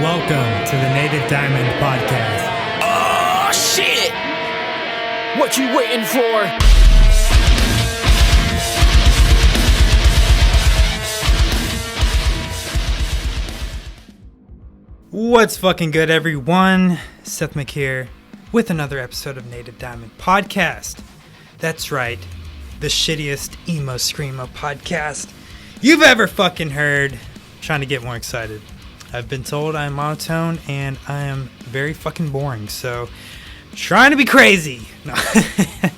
Welcome to the Native Diamond Podcast. Oh, shit! What you waiting for? What's fucking good, everyone? Seth Mc here with another episode of Native Diamond Podcast. That's right, the shittiest emo screamo podcast you've ever fucking heard. Trying to get more excited. I've been told I'm monotone and I am very fucking boring, so trying to be crazy. No. I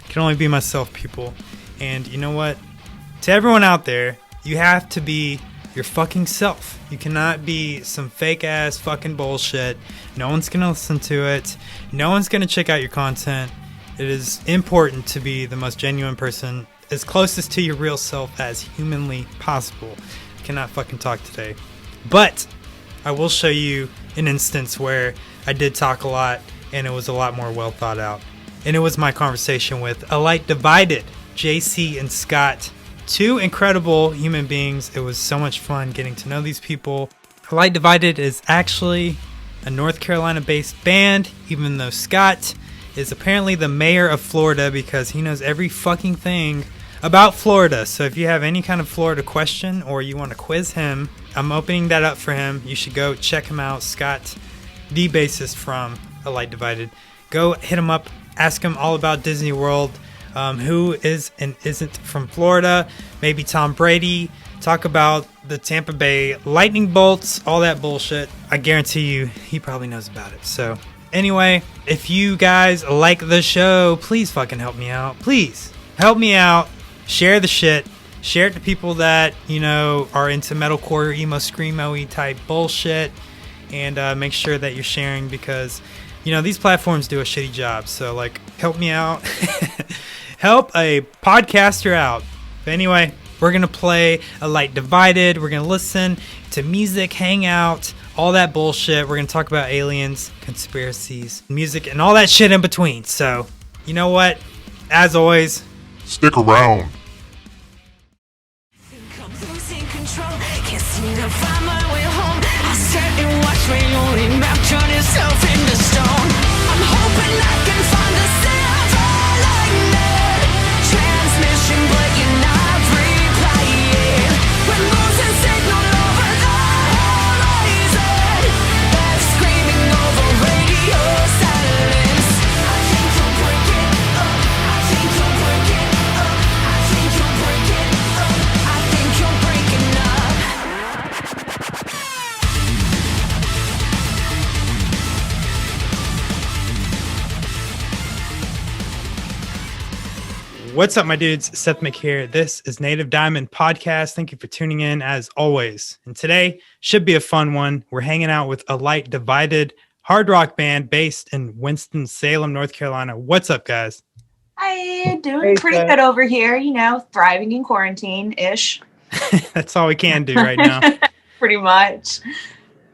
can only be myself, people. And you know what? To everyone out there, you have to be your fucking self. You cannot be some fake ass fucking bullshit. No one's gonna listen to it. No one's gonna check out your content. It is important to be the most genuine person, as closest to your real self as humanly possible. You cannot fucking talk today. But I will show you an instance where I did talk a lot and it was a lot more well thought out. And it was my conversation with A Light Divided, Jaycee and Scott. Two incredible human beings. It was so much fun getting to know these people. A Light Divided is actually a North Carolina based band, even though Scott is apparently the mayor of Florida because he knows every fucking thing about Florida. So if you have any kind of Florida question or you want to quiz him, I'm opening that up for him. You should go check him out. Scott, the bassist from A Light Divided. Go hit him up. Ask him all about Disney World. Who is and isn't from Florida. Maybe Tom Brady. Talk about the Tampa Bay lightning bolts. All that bullshit. I guarantee you he probably knows about it. So anyway, if you guys like the show, please fucking help me out. Please help me out. Share the shit. Share it to people that, you know, are into metalcore, emo, screamo-y type bullshit. And make sure that you're sharing because, you know, these platforms do a shitty job. So, like, help me out. Help a podcaster out. But anyway, we're going to play A Light Divided. We're going to listen to music, hang out, all that bullshit. We're going to talk about aliens, conspiracies, music, and all that shit in between. So, you know what? As always, stick around. Can't seem to find my way home. I sat and watched my only map turn itself into stone. I'm hoping I can find a silver lining. Transmission, but you're not replying. We're losing signal over the horizon. That's screaming over radio silence. I think you'll break it up. I think you'll break it up. I think you'll break it up. I think you're breaking up. what's up, my dudes? Seth Mc here. This is Native Diamond Podcast. Thank you for tuning in, as always. And today should be a fun one. We're hanging out with A Light Divided, hard rock band based in Winston-Salem, North Carolina. What's up, guys? Hi, doing pretty good over here, you know, thriving in quarantine-ish. That's all we can do right now. Pretty much.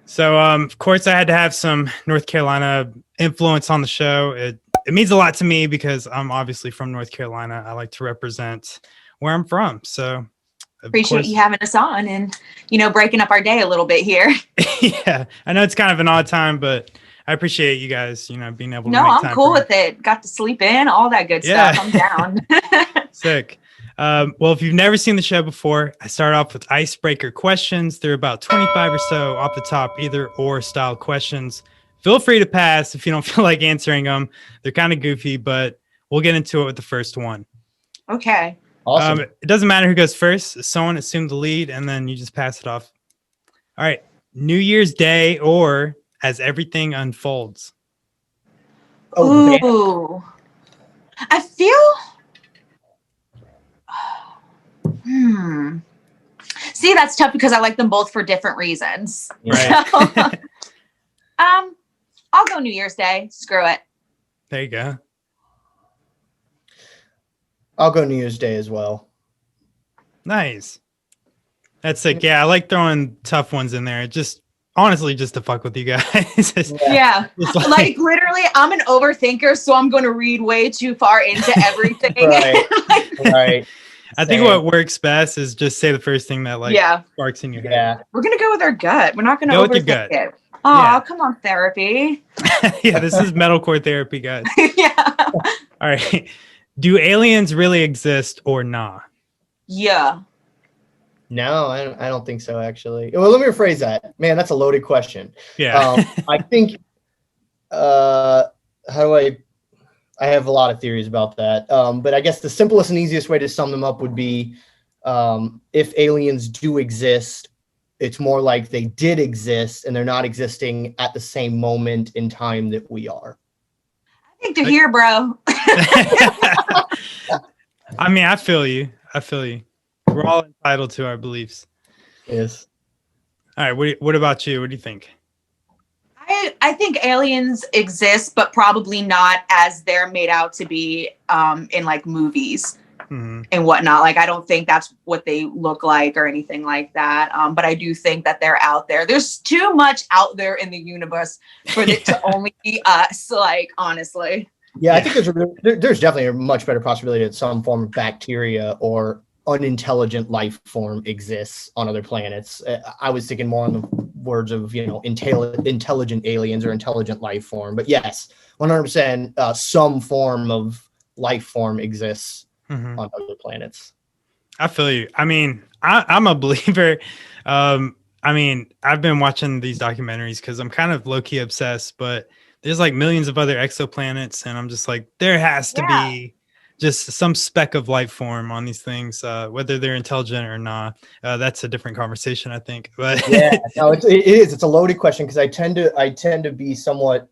So, of course, I had to have some North Carolina influence on the show. It means a lot to me because I'm obviously from North Carolina. I like to represent where I'm from. So, appreciate you having us on and, you know, breaking up our day a little bit here. Yeah, I know it's kind of an odd time, but I appreciate you guys, you know, being able to No, make I'm time cool for with it. Got to sleep in, all that good stuff. I'm down. Sick. Well, if you've never seen the show before, I start off with icebreaker questions. They're about 25 or so off the top, either or style questions. Feel free to pass if you don't feel like answering them. They're kind of goofy, but we'll get into it with the first one. Okay. Awesome. It doesn't matter who goes first. Someone assume the lead, and then you just pass it off. All right. New Year's Day or As Everything Unfolds. Ooh. I feel... See, that's tough because I like them both for different reasons. Right. So, I'll go New Year's Day. Screw it. There you go. I'll go New Year's Day as well. Nice. That's sick. Yeah, I like throwing tough ones in there. Just honestly, just to fuck with you guys. Yeah. It's Like literally, I'm an overthinker, so I'm going to read way too far into everything. Right. Right. I think what works best is just say the first thing that sparks in your head. Yeah. We're gonna go with our gut. We're not gonna Go with your overthink gut. it. Oh, come on, therapy. Yeah, this is metalcore therapy, guys. Yeah. All right. Do aliens really exist or nah? Yeah. No, I don't think so, actually. Well, let me rephrase that. Man, that's a loaded question. Yeah. I think, how do I have a lot of theories about that. But I guess the simplest and easiest way to sum them up would be if aliens do exist, it's more like they did exist and they're not existing at the same moment in time that we are. I think they're here, bro. I mean, I feel you. We're all entitled to our beliefs. Yes. All right. What about you? What do you think? I think aliens exist, but probably not as they're made out to be in like movies and whatnot. Like, I don't think that's what they look like or anything like that. But I do think that they're out there. There's too much out there in the universe for it to only be us, like, honestly. Yeah, I think there's definitely a much better possibility that some form of bacteria or unintelligent life form exists on other planets. I was thinking more on the words of, intelligent aliens or intelligent life form. But yes, 100%, some form of life form exists on other planets. I feel you. I mean, I'm a believer. I mean, I've been watching these documentaries because I'm kind of low-key obsessed, but there's like millions of other exoplanets, and I'm just like, there has to be just some speck of life form on these things, whether they're intelligent or not. That's a different conversation, I think. But yeah, no, it is. It's a loaded question because I tend to be somewhat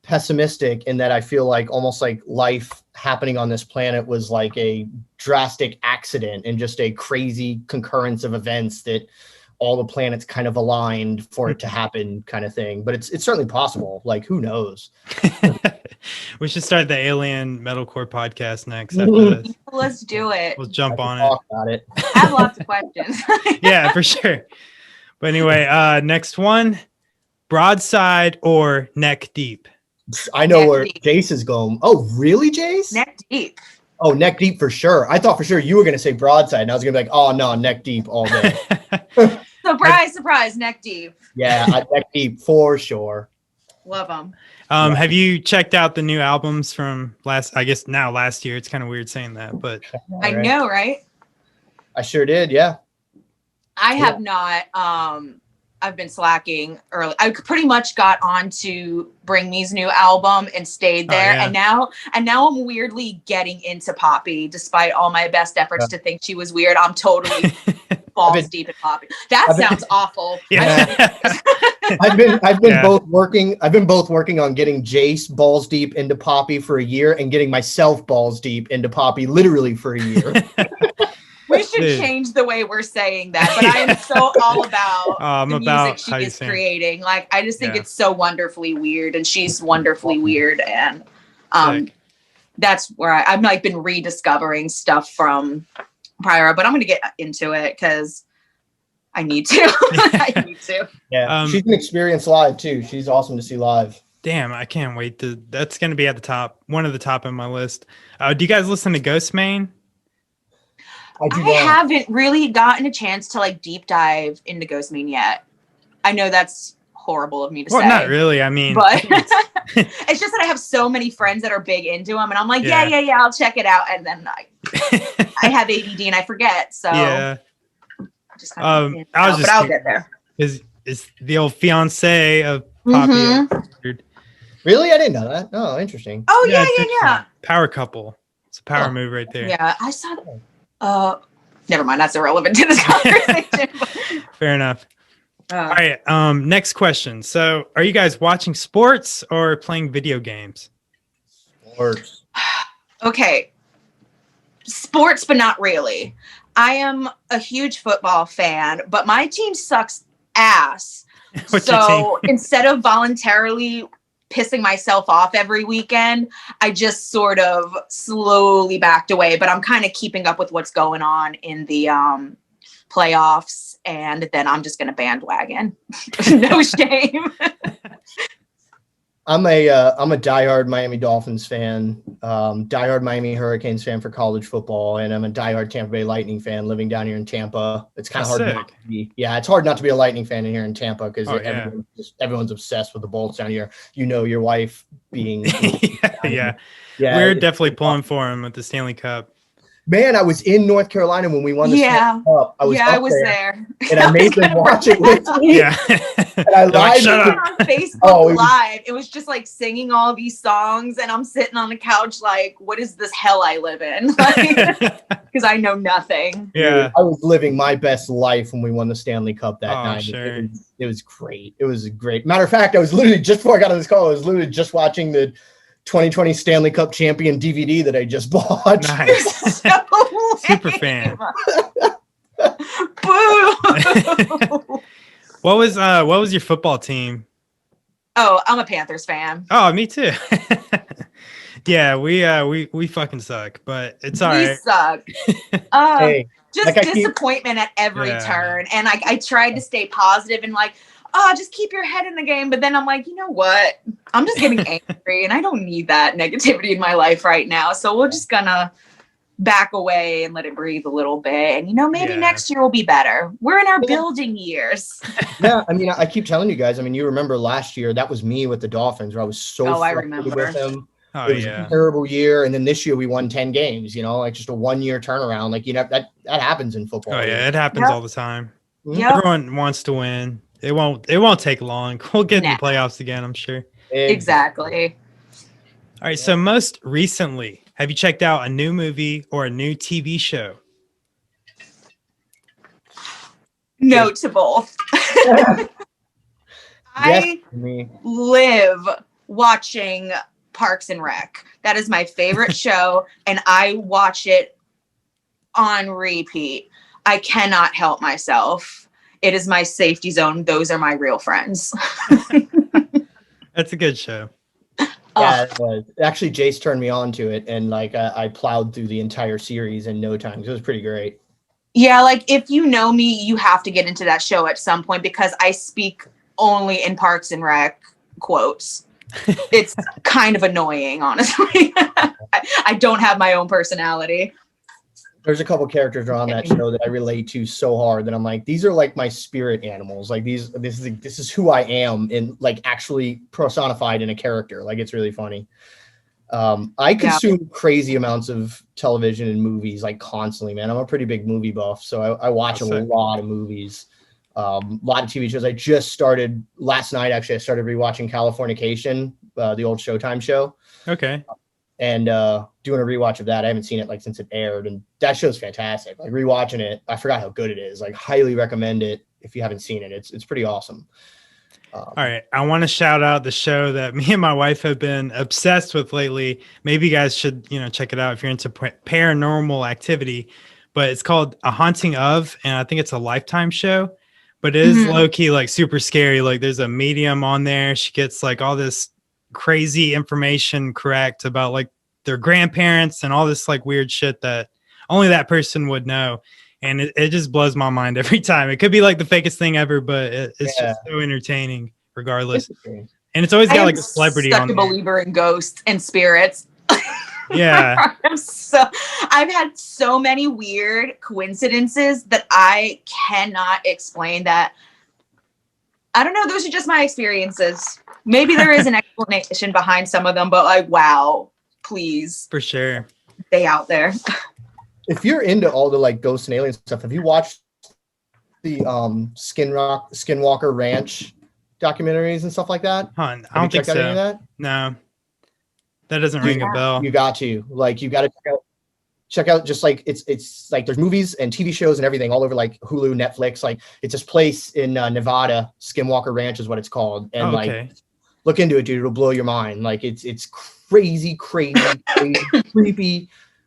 pessimistic in that I feel like almost like life happening on this planet was like a drastic accident and just a crazy concurrence of events that all the planets kind of aligned for it to happen, kind of thing. But it's certainly possible. Like, who knows? We should start the alien metalcore podcast next after this. Let's do it. We'll jump on Talk about it. I have lots of questions. Yeah, for sure. But anyway, next one, broadside or neck deep? I know Neck where deep. Jace is going. Oh, really, Jace? Neck deep. Oh, neck deep for sure. I thought for sure you were going to say broadside, and I was going to be like, oh, no, neck deep all day. Surprise, neck deep. Yeah, neck deep for sure. Love them. Have you checked out the new albums from last year? It's kind of weird saying that, but I know, right? I sure did, yeah. I have not. I've been slacking early. I pretty much got on to Bring Me's new album and stayed there. And now I'm weirdly getting into Poppy, despite all my best efforts to think she was weird. I'm totally balls deep in Poppy. That sounds awful. yeah. I've been both working on getting Jace balls deep into Poppy for a year and getting myself balls deep into Poppy literally for a year. We should change the way we're saying that, but I am so all about the music she is creating. Like, I just think it's so wonderfully weird, and she's wonderfully weird, and that's where I've like been rediscovering stuff from prior. But I'm going to get into it because I need to. I need to. Yeah, she's an experience live too. She's awesome to see live. Damn, I can't wait to. That's going to be at the top, one of the top on my list. Do you guys listen to Ghostmane? I haven't really gotten a chance to like deep dive into Ghostmane yet. I know that's horrible of me to say. Well, not really. I mean, but it's just that I have so many friends that are big into them, and I'm like, yeah, I'll check it out, and then I have ADD and I forget. So yeah, just I'll get there. Is the old fiance of Poppy? Really, I didn't know that. Oh, interesting. Oh yeah. Power couple. It's a power move right there. Yeah, I saw that. Never mind. That's irrelevant to this conversation. Fair enough. All right. Next question. So, are you guys watching sports or playing video games? Sports. Okay. Sports, but not really. I am a huge football fan, but my team sucks ass. So instead of voluntarily pissing myself off every weekend, I just sort of slowly backed away, but I'm kind of keeping up with what's going on in the playoffs, and then I'm just going to bandwagon. No shame. I'm a diehard Miami Dolphins fan. Diehard Miami Hurricanes fan for college football, and I'm a diehard Tampa Bay Lightning fan living down here in Tampa. It's kind of hard not to be. Yeah, it's hard not to be a Lightning fan in here in Tampa because everyone's obsessed with the Bolts down here. You know, your wife being. Yeah. We're definitely pulling for him with the Stanley Cup. Man, I was in North Carolina when we won the Stanley Cup. I was there. And I made them watch it with me. Yeah. And I live on Facebook Live. It was just like singing all these songs, and I'm sitting on the couch like, what is this hell I live in? Because I know nothing. Yeah. I was living my best life when we won the Stanley Cup that night. Sure. It was great. It was great. Matter of fact, I was literally, just before I got on this call, I was literally just watching the 2020 Stanley Cup champion DVD that I just bought. Nice. Super fan. Boo. What was your football team? Oh, I'm a Panthers fan. Oh, me too. Yeah, we fucking suck, but it's all right. We suck. Hey, just disappointment at every turn. And I tried to stay positive and like, just keep your head in the game. But then I'm like, you know what? I'm just getting angry and I don't need that negativity in my life right now. So we're just gonna back away and let it breathe a little bit. And, maybe next year will be better. We're in our building years. Yeah. I mean, I keep telling you guys, you remember last year, that was me with the Dolphins where I was so frustrated with them. It was a terrible year. And then this year we won 10 games, like just a 1 year turnaround. Like, that happens in football. Oh yeah. It happens all the time. Yep. Everyone wants to win. It won't take long. We'll get in the playoffs again, I'm sure. Exactly. All right. So most recently, have you checked out a new movie or a new TV show? No to both. I live watching Parks and Rec. That is my favorite show, and I watch it on repeat. I cannot help myself. It is my safety zone. Those are my real friends. That's a good show. Yeah, it was. Actually, Jace turned me on to it, and I plowed through the entire series in no time. It was pretty great. Yeah, if you know me, you have to get into that show at some point because I speak only in Parks and Rec quotes. It's kind of annoying, honestly. I don't have my own personality. There's a couple characters on that show that I relate to so hard that I'm like, these are like my spirit animals. Like this is who I am in actually personified in a character. Like it's really funny. I consume crazy amounts of television and movies constantly, man. I'm a pretty big movie buff, so I watch a lot of movies, a lot of TV shows. I just started last night. Actually, I started rewatching Californication, the old Showtime show. Okay. And doing a rewatch of that. I haven't seen it since it aired, and that show's fantastic. Rewatching it, I forgot how good it is. Highly recommend it if you haven't seen it. It's pretty awesome. All right, I want to shout out the show that me and my wife have been obsessed with lately. Maybe you guys should check it out if you're into paranormal activity. But it's called A Haunting of, and I think it's a Lifetime show. But it is low key super scary. There's a medium on there. She gets all this crazy information correct about their grandparents and all this weird shit that only that person would know, and it just blows my mind every time. It could be the fakest thing ever, but it's just so entertaining regardless. And it's always got a celebrity on there. I'm such a believer in ghosts and spirits. Yeah. So I've had so many weird coincidences that I cannot explain. That I don't know, those are just my experiences. Maybe there is an explanation behind some of them, but wow, please. For sure. Stay out there. If you're into all the ghost and alien stuff, have you watched the Skinwalker Ranch documentaries and stuff like that? I don't think so. That? No. That doesn't ring a bell. You got to. You got to check out just it's there's movies and TV shows and everything all over Hulu, Netflix. It's this place in Nevada, Skinwalker Ranch is what it's called. And look into it, dude. It'll blow your mind. It's crazy, creepy,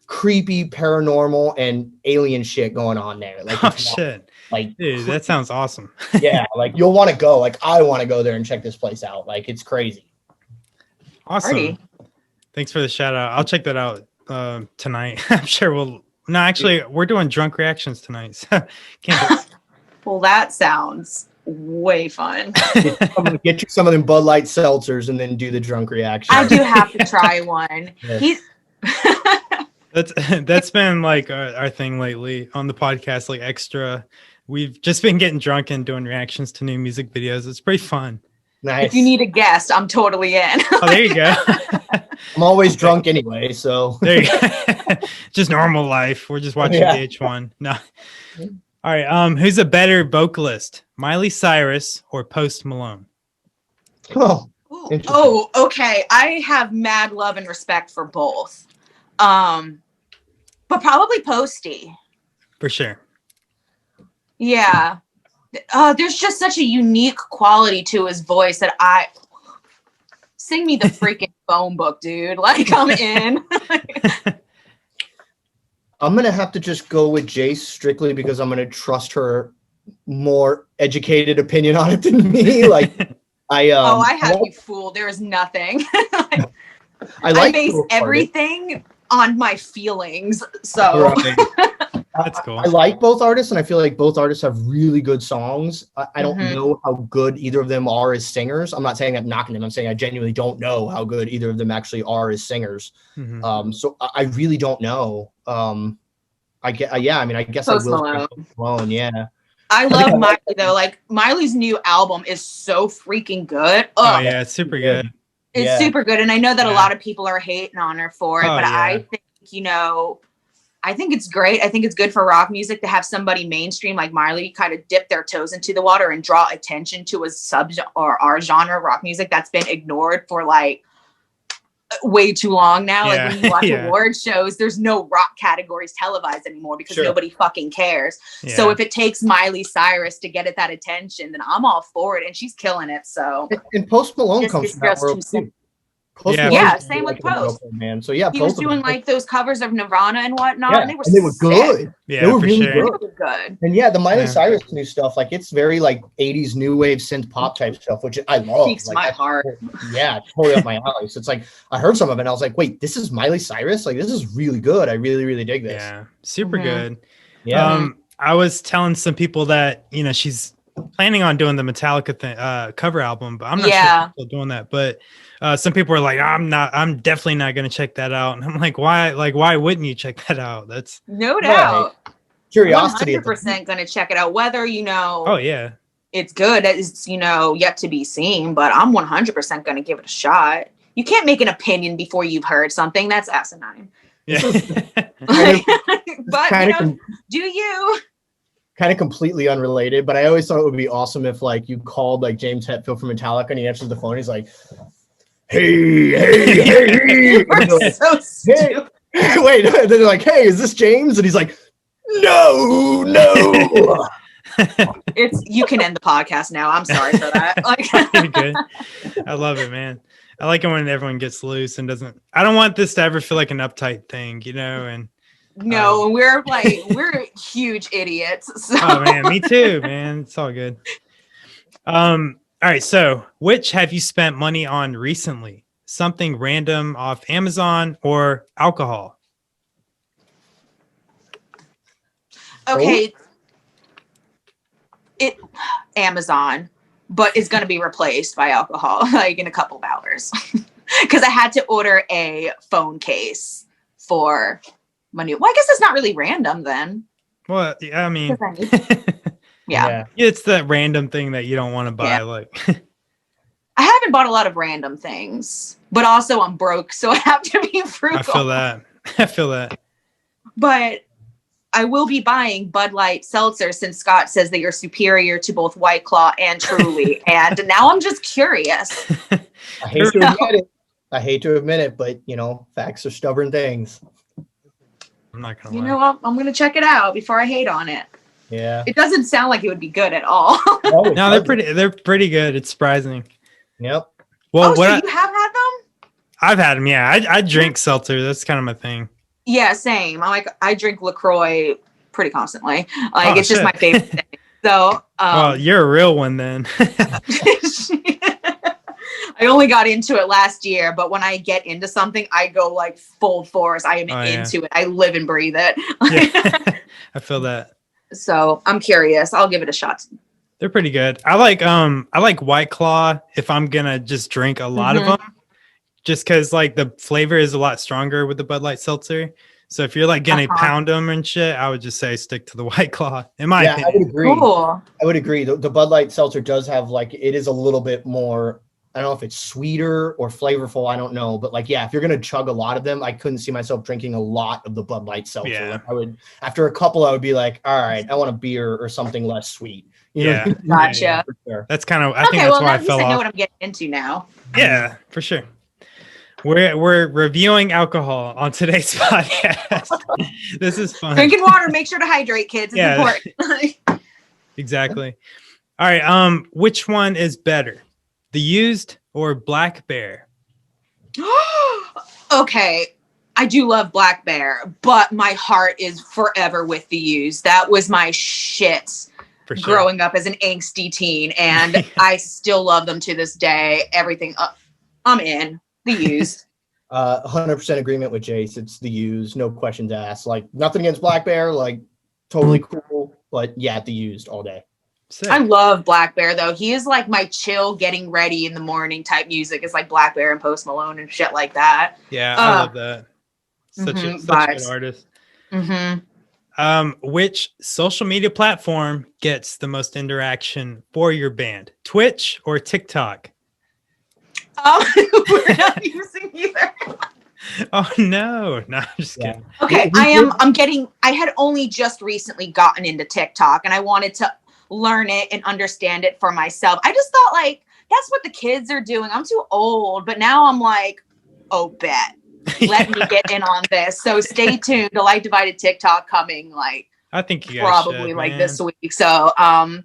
paranormal and alien shit going on there. Shit. Dude, that sounds awesome. Yeah, you'll want to go. I want to go there and check this place out. It's crazy. Awesome. Party. Thanks for the shout out. I'll check that out tonight. I'm sure we're doing drunk reactions tonight. So Well, that sounds way fun. Get you some of them Bud Light seltzers and then do the drunk reaction. I do have to try one. Yeah. That's been like our thing lately on the podcast, like extra. We've just been getting drunk and doing reactions to new music videos. It's pretty fun. Nice. If you need a guest, I'm totally in. Oh, there you go. I'm always drunk anyway, so There you go. Just normal life. We're just watching VH1. No. All right. Who's a better vocalist, Miley Cyrus or Post Malone? Oh, okay. I have mad love and respect for both. But probably Posty. For sure. Yeah. There's just such a unique quality to his voice that sing me the freaking phone book, dude. Like, I'm in. I'm gonna have to just go with Jaycee strictly because I'm gonna trust her more educated opinion on it than me. Like I have you fooled. There is nothing. I base everything on my feelings. So that's cool. I like both artists, and I feel like both artists have really good songs. I don't know how good either of them are as singers. I'm not saying I'm knocking them. I'm saying I genuinely don't know how good either of them actually are as singers. So I really don't know. I guess Post I will. Malone. Malone, yeah. I love Miley though. Like Miley's new album is so freaking good. Oh yeah, it's super good. It's super good, and I know that a lot of people are hating on her for it, but I think I think it's great. I think it's good for rock music to have somebody mainstream like Miley kind of dip their toes into the water and draw attention to a sub or our genre of rock music that's been ignored for like way too long now. Like when you watch award shows, there's no rock categories televised anymore because nobody fucking cares. So if it takes Miley Cyrus to get it that attention, then I'm all for it, and she's killing it. So and Post Malone comes from that world too. Same with Post. Man. So he was doing like those covers of Nirvana and whatnot, and they were good. Yeah, they were really good. And the Miley Cyrus new stuff, like it's very like 80s new wave synth pop type stuff, which I love. Speaks like, my heart. Yeah, totally up my alley. So it's like I heard some of it and I was like, wait, this is Miley Cyrus? Like this is really good. I really, really dig this. Yeah, super good. Yeah. I was telling some people that she's planning on doing the Metallica cover album, but I'm not sure if people doing that. But some people are like, I'm definitely not going to check that out. And I'm like, why? Like, why wouldn't you check that out? That's no doubt. Curiosity. 100% going to check it out. Whether oh yeah, it's good. It's yet to be seen. But I'm 100% going to give it a shot. You can't make an opinion before you've heard something. That's asinine. Yeah. But do you? Kind of completely unrelated, but I always thought it would be awesome if like you called like James Hetfield from Metallica and he answers the phone. He's like, hey. We're so stupid. Hey. Wait, they're like, hey, is this James? And he's like, no. You can end the podcast now. I'm sorry for that. You're good. I love it, man. I like it when everyone gets loose and doesn't. I don't want this to ever feel like an uptight thing, and. No, we're huge idiots. So. Oh man, me too, man. It's all good. All right. So, which have you spent money on recently? Something random off Amazon or alcohol? Okay, Amazon, but it's going to be replaced by alcohol like in a couple of hours because I had to order a phone case for. Well, I guess it's not really random then. Well, yeah, I mean, yeah, it's that random thing that you don't want to buy. Yeah. Like, I haven't bought a lot of random things, but also I'm broke, so I have to be frugal. I feel that. But I will be buying Bud Light seltzer since Scott says that you're superior to both White Claw and Truly, and now I'm just curious. I hate to admit it, but facts are stubborn things. I'm not gonna lie. You know what? I'm gonna check it out before I hate on it. Yeah. It doesn't sound like it would be good at all. No, they're pretty good. It's surprising. Yep. Well, so you have had them? I've had them. Yeah, I drink seltzer. That's kind of my thing. Yeah, same. I drink LaCroix pretty constantly. It's just my favorite thing. So, well, you're a real one then. I only got into it last year, but when I get into something, I go like full force. I am into it. I live and breathe it. Yeah. I feel that. So I'm curious. I'll give it a shot. They're pretty good. I like White Claw if I'm gonna just drink a lot of them. just because like the flavor is a lot stronger with the Bud Light seltzer. So if you're like gonna pound them and shit, I would just say stick to the White Claw. In my opinion, I would agree. Cool. I would agree. The Bud Light seltzer does have like, it is a little bit more, I don't know if it's sweeter or flavorful. I don't know. But like, yeah, if you're going to chug a lot of them, I couldn't see myself drinking a lot of the Bud Light seltzer. Yeah. Like I would, after a couple, I would be like, all right, I want a beer or something less sweet. You know? Yeah. Gotcha. Yeah. For sure. That's kind of, I think that's why I fell I know off. what I'm getting into now. Yeah, for sure. We're reviewing alcohol on today's podcast. This is fun. Drinking water, make sure to hydrate, kids. It's Yeah. important. Exactly. All right. Which one is better, the used or Black Bear? Okay. I do love Black Bear, but my heart is forever with the used. That was my shit For sure. growing up as an angsty teen, and I still love them to this day. Everything. I'm in the used. 100% agreement with Jace. It's the used, no questions asked. Like nothing against Black Bear, like totally cool, but yeah, the used all day. Sick. I love Black Bear though. He is like my chill, getting ready in the morning type music. It's like Black Bear and Post Malone and shit like that. Yeah, I love that. Such a good vibes. artist. Mm-hmm. Which social media platform gets the most interaction for your band? Twitch or TikTok? Oh, we're not using either. Oh no, I'm just kidding. Okay, I had only just recently gotten into TikTok and I wanted to learn it and understand it for myself. I just thought like, that's what the kids are doing. I'm too old, but now I'm like, oh, bet. Let me get in on this. So stay tuned. The Light Divided TikTok coming like I think you guys probably should, like man. this week. So and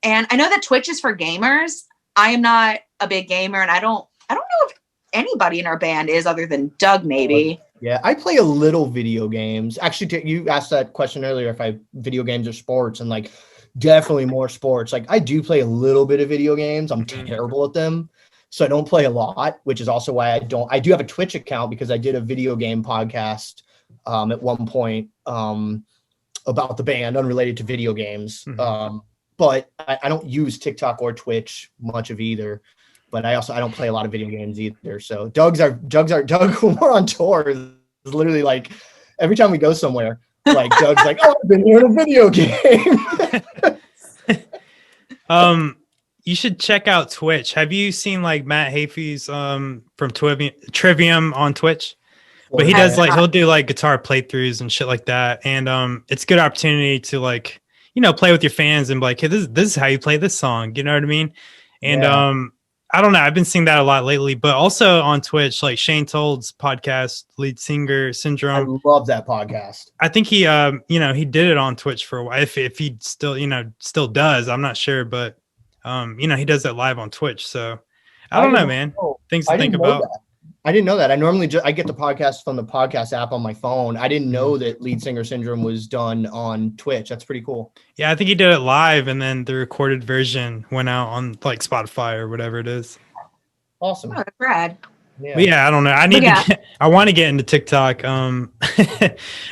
I know that Twitch is for gamers. I am not a big gamer and I don't know if anybody in our band is other than Doug maybe. Yeah, I play a little video games. Actually, you asked that question earlier if I video games or sports, and like definitely more sports. Like I do play a little bit of video games. I'm terrible at them. So I don't play a lot, which is also why I do have a Twitch account because I did a video game podcast at one point about the band unrelated to video games. But I don't use TikTok or Twitch much of either. But I don't play a lot of video games either. So Doug, when we're on tour, is literally like every time we go somewhere, like Doug's like, oh, I've been here in a video game. You should check out Twitch. Have you seen like Matt Hafey's from Trivium on Twitch? But he does like he'll do like guitar playthroughs and shit like that. And it's a good opportunity to like, play with your fans and be like, hey, this is how you play this song. You know what I mean? And I don't know. I've been seeing that a lot lately, but also on Twitch, like Shane Told's podcast, Lead Singer Syndrome. I love that podcast. I think he, he did it on Twitch for a while. If he still does, I'm not sure, but he does that live on Twitch. So I don't know, man. Things to think about. I didn't know that. I normally I get the podcast from the podcast app on my phone. I didn't know that Lead Singer Syndrome was done on Twitch. That's pretty cool. Yeah, I think he did it live, and then the recorded version went out on like Spotify or whatever it is. Awesome. Oh, that's rad. Yeah. But yeah, I don't know. I want to get into TikTok.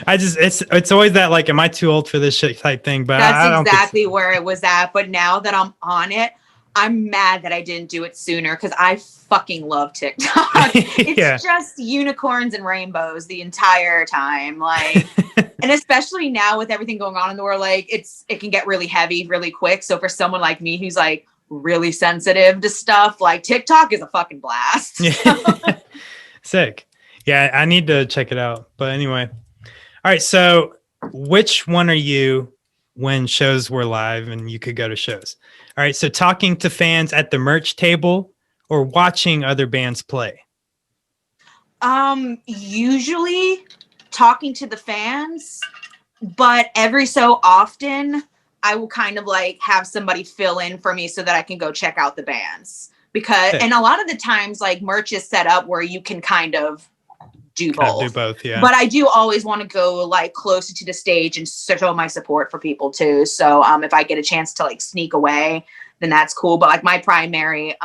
It's always that like, am I too old for this shit type thing? But that's exactly where it was at. But now that I'm on it, I'm mad that I didn't do it sooner because I fucking love TikTok. It's just unicorns and rainbows the entire time. Like, and especially now with everything going on in the world, like it can get really heavy really quick. So for someone like me who's like really sensitive to stuff, like TikTok is a fucking blast. Sick. Yeah, I need to check it out. But anyway. All right. So which one are you when shows were live and you could go to shows? All right. So talking to fans at the merch table or watching other bands play? Usually talking to the fans, but every so often I will kind of like have somebody fill in for me so that I can go check out the bands and a lot of the times like merch is set up where you can kind of do both. Yeah. But I do always want to go like closer to the stage and show my support for people too. So if I get a chance to like sneak away, then that's cool. But like my primary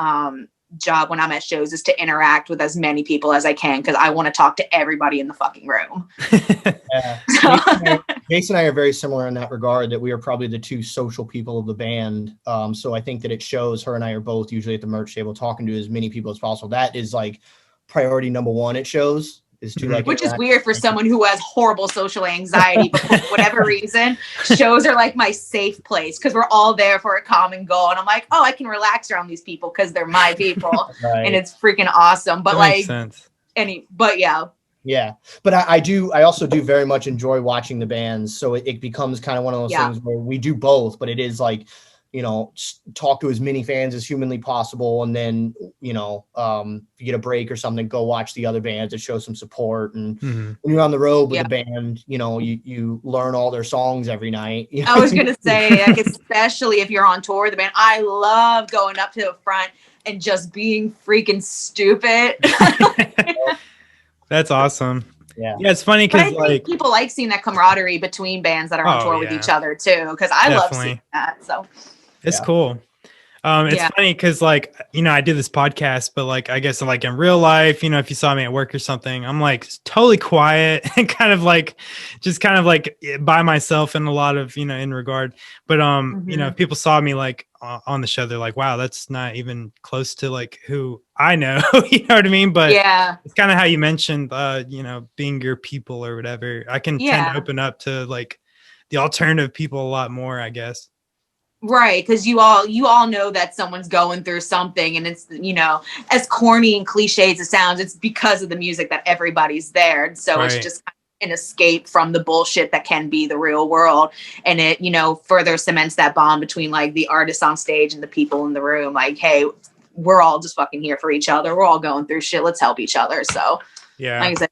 job when I'm at shows is to interact with as many people as I can because I want to talk to everybody in the fucking room. Yeah. Jason and I are very similar in that regard, that we are probably the two social people of the band. So I think that it shows her and I are both usually at the merch table talking to as many people as possible. That is like priority number one at shows is to like, which is weird for someone who has horrible social anxiety, but for whatever reason, shows are like my safe place because we're all there for a common goal. And I'm like, oh, I can relax around these people because they're my people. And it's freaking awesome. But that like, makes sense. Yeah. But I also do very much enjoy watching the bands. So it becomes kind of one of those things where we do both, but it is like, you know, talk to as many fans as humanly possible. And then, you know, if you get a break or something, go watch the other bands to show some support. And when you're on the road with the band, you know, you learn all their songs every night. You know? I was going to say, like, especially if you're on tour with the band, I love going up to the front and just being freaking stupid. That's awesome. Yeah, it's funny because like people like seeing that camaraderie between bands that are on tour with each other too. Because I love seeing that. So it's cool. It's funny because like, you know, I do this podcast, but like, I guess like in real life, you know, if you saw me at work or something, I'm like totally quiet and kind of like by myself in a lot of, you know, in regard. But, you know, if people saw me like on the show, they're like, wow, that's not even close to like who I know, you know what I mean? But it's kind of how you mentioned, you know, being your people or whatever. I can tend to open up to like the alternative people a lot more, I guess. Right, because you all know that someone's going through something, and it's, you know, as corny and cliche as it sounds, it's because of the music that everybody's there, and so it's just kind of an escape from the bullshit that can be the real world, and it, you know, further cements that bond between like the artists on stage and the people in the room. Like, hey, we're all just fucking here for each other. We're all going through shit. Let's help each other. So, like I said,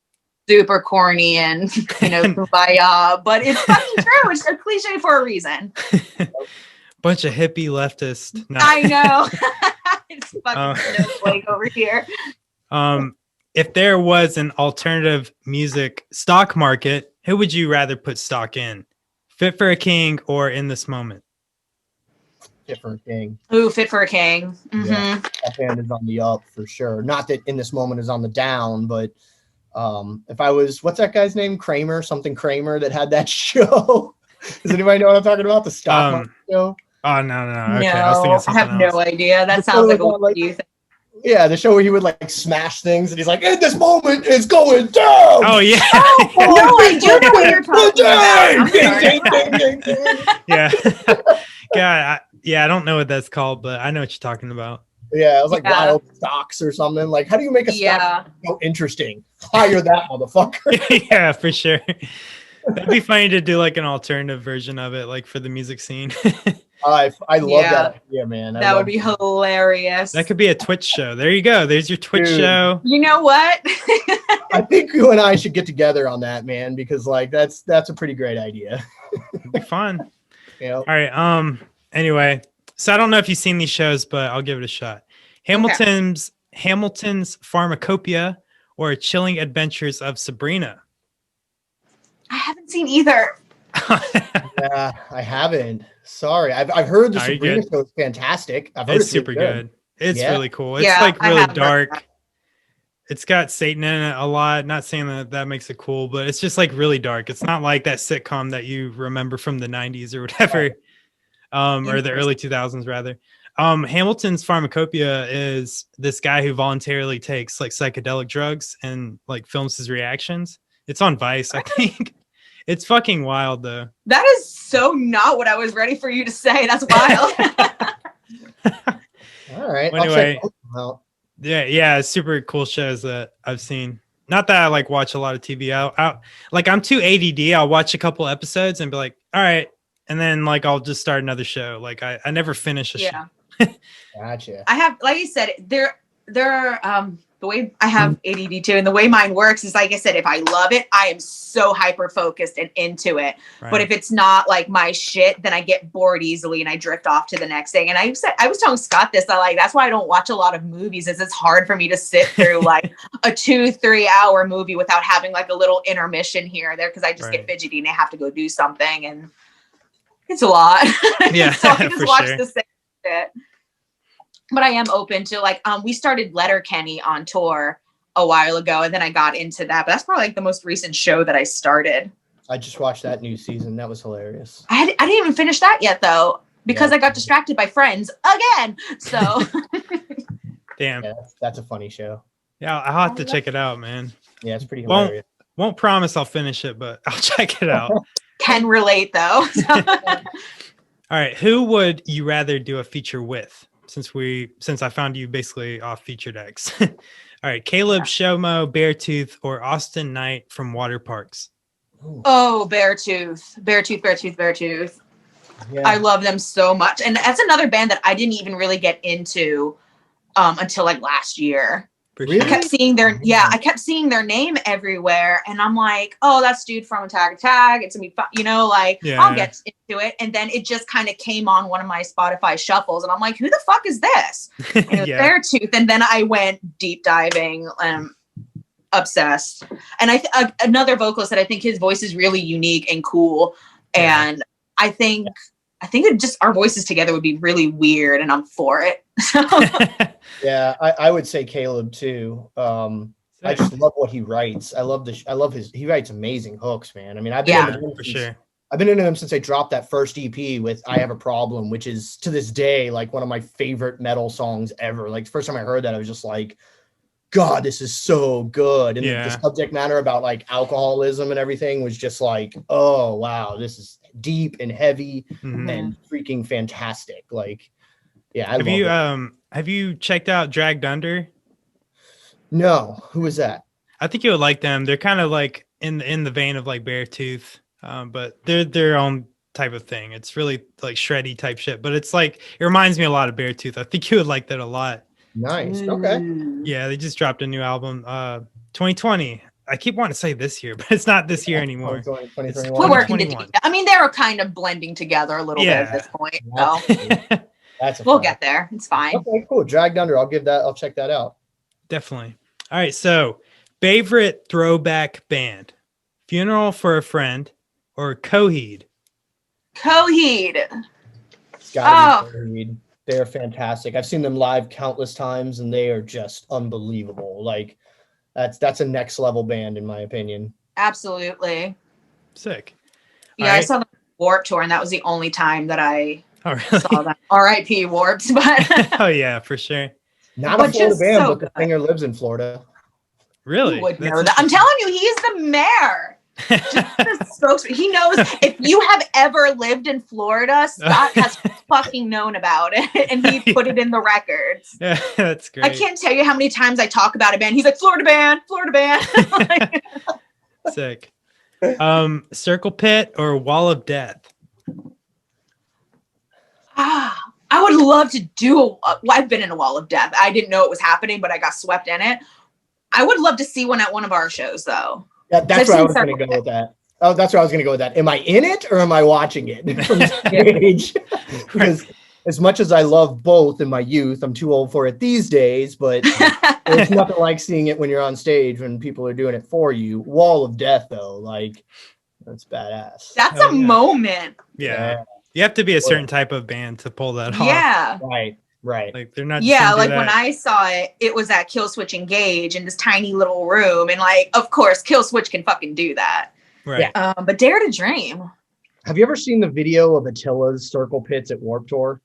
super corny and, you know, kumbaya, but it's fucking true. It's a cliche for a reason. Bunch of hippie leftists. No. I know. It's fucking snowflake over here. If there was an alternative music stock market, who would you rather put stock in? Fit for a King or In This Moment? Fit for a King. Ooh, Fit for a King. Mm-hmm. Yeah, that band is on the up for sure. Not that In This Moment is on the down, but if I was, what's that guy's name? Kramer that had that show. Does anybody know what I'm talking about? The stock market show? Oh, no. Okay, no, I have no idea. That sounds like a weird thing. Yeah, the show where he would like smash things and he's like, in this moment, it's going down. Oh, yeah. No, I do know what you're talking about. Yeah. God, I don't know what that's called, but I know what you're talking about. Yeah, it was like wild stocks or something. Like, how do you make a stock so interesting? Hire that motherfucker. Yeah, for sure. That'd be funny to do like an alternative version of it, like for the music scene. I love that idea, man. That would be hilarious. That could be a Twitch show. There you go. There's your Twitch show. You know what? I think you and I should get together on that, man, because like that's a pretty great idea. It'd be fun. Yeah. All right. Anyway, so I don't know if you've seen these shows, but I'll give it a shot. Hamilton's Pharmacopoeia or Chilling Adventures of Sabrina. I haven't seen either. Yeah, I haven't. Sorry. I've heard the Sabrina show is fantastic. I've heard it's super good. It's really cool. It's like really dark. It's got Satan in it a lot. Not saying that makes it cool, but it's just like really dark. It's not like that sitcom that you remember from the 90s or whatever, or the early 2000s rather. Hamilton's Pharmacopoeia is this guy who voluntarily takes like psychedelic drugs and like films his reactions. It's on Vice, I think. It's fucking wild, though. That is so not what I was ready for you to say. That's wild. All right. Anyway, yeah, super cool shows that I've seen. Not that I like watch a lot of TV. I'm too ADD. I'll watch a couple episodes and be like, all right, and then like I'll just start another show. Like I never finish a show. Gotcha. I have, like you said, there are the way I have ADD too, and the way mine works is, like I said, if I love it, I am so hyper focused and into it. Right. But if it's not like my shit, then I get bored easily and I drift off to the next thing. And I was telling Scott this, that like that's why I don't watch a lot of movies, is it's hard for me to sit through like a 2-3 hour movie without having like a little intermission here or there, because I just get fidgety and I have to go do something, and it's a lot. Yeah, so I just watch the same shit. But I am open to like, we started Letterkenny on tour a while ago, and then I got into that. But that's probably like the most recent show that I started. I just watched that new season. That was hilarious. I didn't even finish that yet though, because I got distracted by Friends again. So damn, that's a funny show. Yeah, I'll have to check it out, man. Yeah, it's pretty hilarious. Won't promise I'll finish it, but I'll check it out. Can relate though. All right, who would you rather do a feature with? Since I found you basically off Featured X. All right, Caleb Shomo, Beartooth, or Austin Knight from Water Parks. Oh, Beartooth. Yeah. I love them so much, and that's another band that I didn't even really get into until like last year. Really? I kept seeing I kept seeing their name everywhere, and I'm like, oh, that's dude from Attack Attack. It's gonna be fun, I'll get into it. And then it just kind of came on one of my Spotify shuffles, and I'm like, who the fuck is this? And it was Beartooth, and then I went deep diving, obsessed. And another vocalist that I think his voice is really unique and cool, and I think it just our voices together would be really weird, and I'm for it. Yeah, I would say Caleb too. I just love what he writes. He writes amazing hooks, man. I mean, I've been into him since I dropped that first EP with I Have a Problem, which is to this day like one of my favorite metal songs ever. Like the first time I heard that, I was just like, God, this is so good. And the subject matter about like alcoholism and everything was just like, oh wow, this is deep and heavy and freaking fantastic. Like, yeah, have you checked out Dragged Under? No, who is that? I think you would like them. They're kind of like in the vein of like Beartooth, but they're their own type of thing. It's really like shreddy type shit, but it's like it reminds me a lot of Beartooth. I think you would like that a lot. Nice. Okay. Yeah, they just dropped a new album, 2020. I keep wanting to say this year, but it's not this year anymore. 2021. We're working together. I mean, they were kind of blending together a little bit at this point. So we'll get there. It's fine. Okay, cool. Dragged Under. I'll check that out. Definitely. All right. So, favorite throwback band: Funeral for a Friend or Coheed? Coheed. It's gotta be Coheed. They're fantastic. I've seen them live countless times, and they are just unbelievable. Like that's a next level band, in my opinion. Absolutely. Sick. Yeah, I saw them Warped Tour, and that was the only time that I saw them. R.I.P. Warped, but oh yeah, for sure. Not a Florida band, but the singer lives in Florida. Really? Who would know that? I'm telling you, he's the mayor. Just the spokesman. He knows. If you have ever lived in Florida, Scott has fucking known about it, and he put it in the records. Yeah, that's great. I can't tell you how many times I talk about a band. He's like, Florida band. Like, sick. Circle Pit or Wall of Death? I would love to do I've been in a Wall of Death. I didn't know it was happening, but I got swept in it. I would love to see one at one of our shows, though. Yeah, that's where I was going to go with that. Oh, that's where I was going to go with that. Am I in it or am I watching it from stage? Because as much as I love both in my youth, I'm too old for it these days, but there's nothing like seeing it when you're on stage when people are doing it for you. Wall of Death, though, like, that's badass. That's a moment. Yeah. You have to be a certain type of band to pull that off. Yeah. Right. Like they're not. Yeah, like when I saw it, it was at Killswitch Engage in this tiny little room, and like, of course, Killswitch can fucking do that. Right. Yeah. But Dare to Dream. Have you ever seen the video of Attila's Circle Pits at Warped Tour?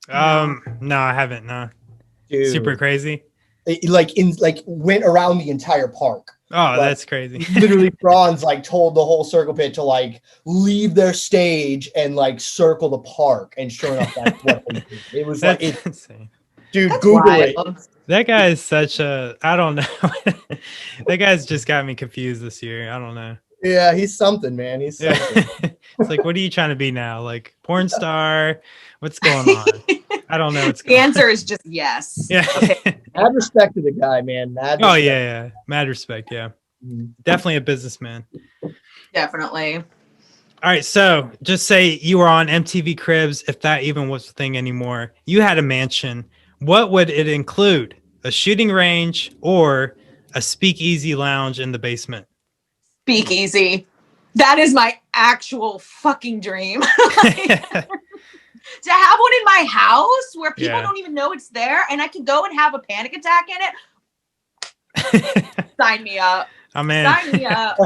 No, I haven't. No. Dude, super crazy. It went around the entire park. Oh, that's crazy. Literally, Franz told the whole Circle Pit to leave their stage and circle the park, and sure enough, that's what they did. It was insane. Dude, that's Google it. That guy is such a I don't know. That guy's just got me confused this year. I don't know. Yeah, he's something, man. He's something. It's like, what are you trying to be now? Like porn star? What's going on? I don't know. The answer is just yes. Yeah. Okay. Mad respect to the guy, man. Mad respect. Yeah. Mad respect. Yeah. Definitely a businessman. Definitely. All right. So just say you were on MTV Cribs, if that even was a thing anymore. You had a mansion. What would it include? A shooting range or a speakeasy lounge in the basement? Speakeasy. That is my actual fucking dream. To have one in my house where people don't even know it's there, and I can go and have a panic attack in it. Sign me up. I'm in. Sign me up.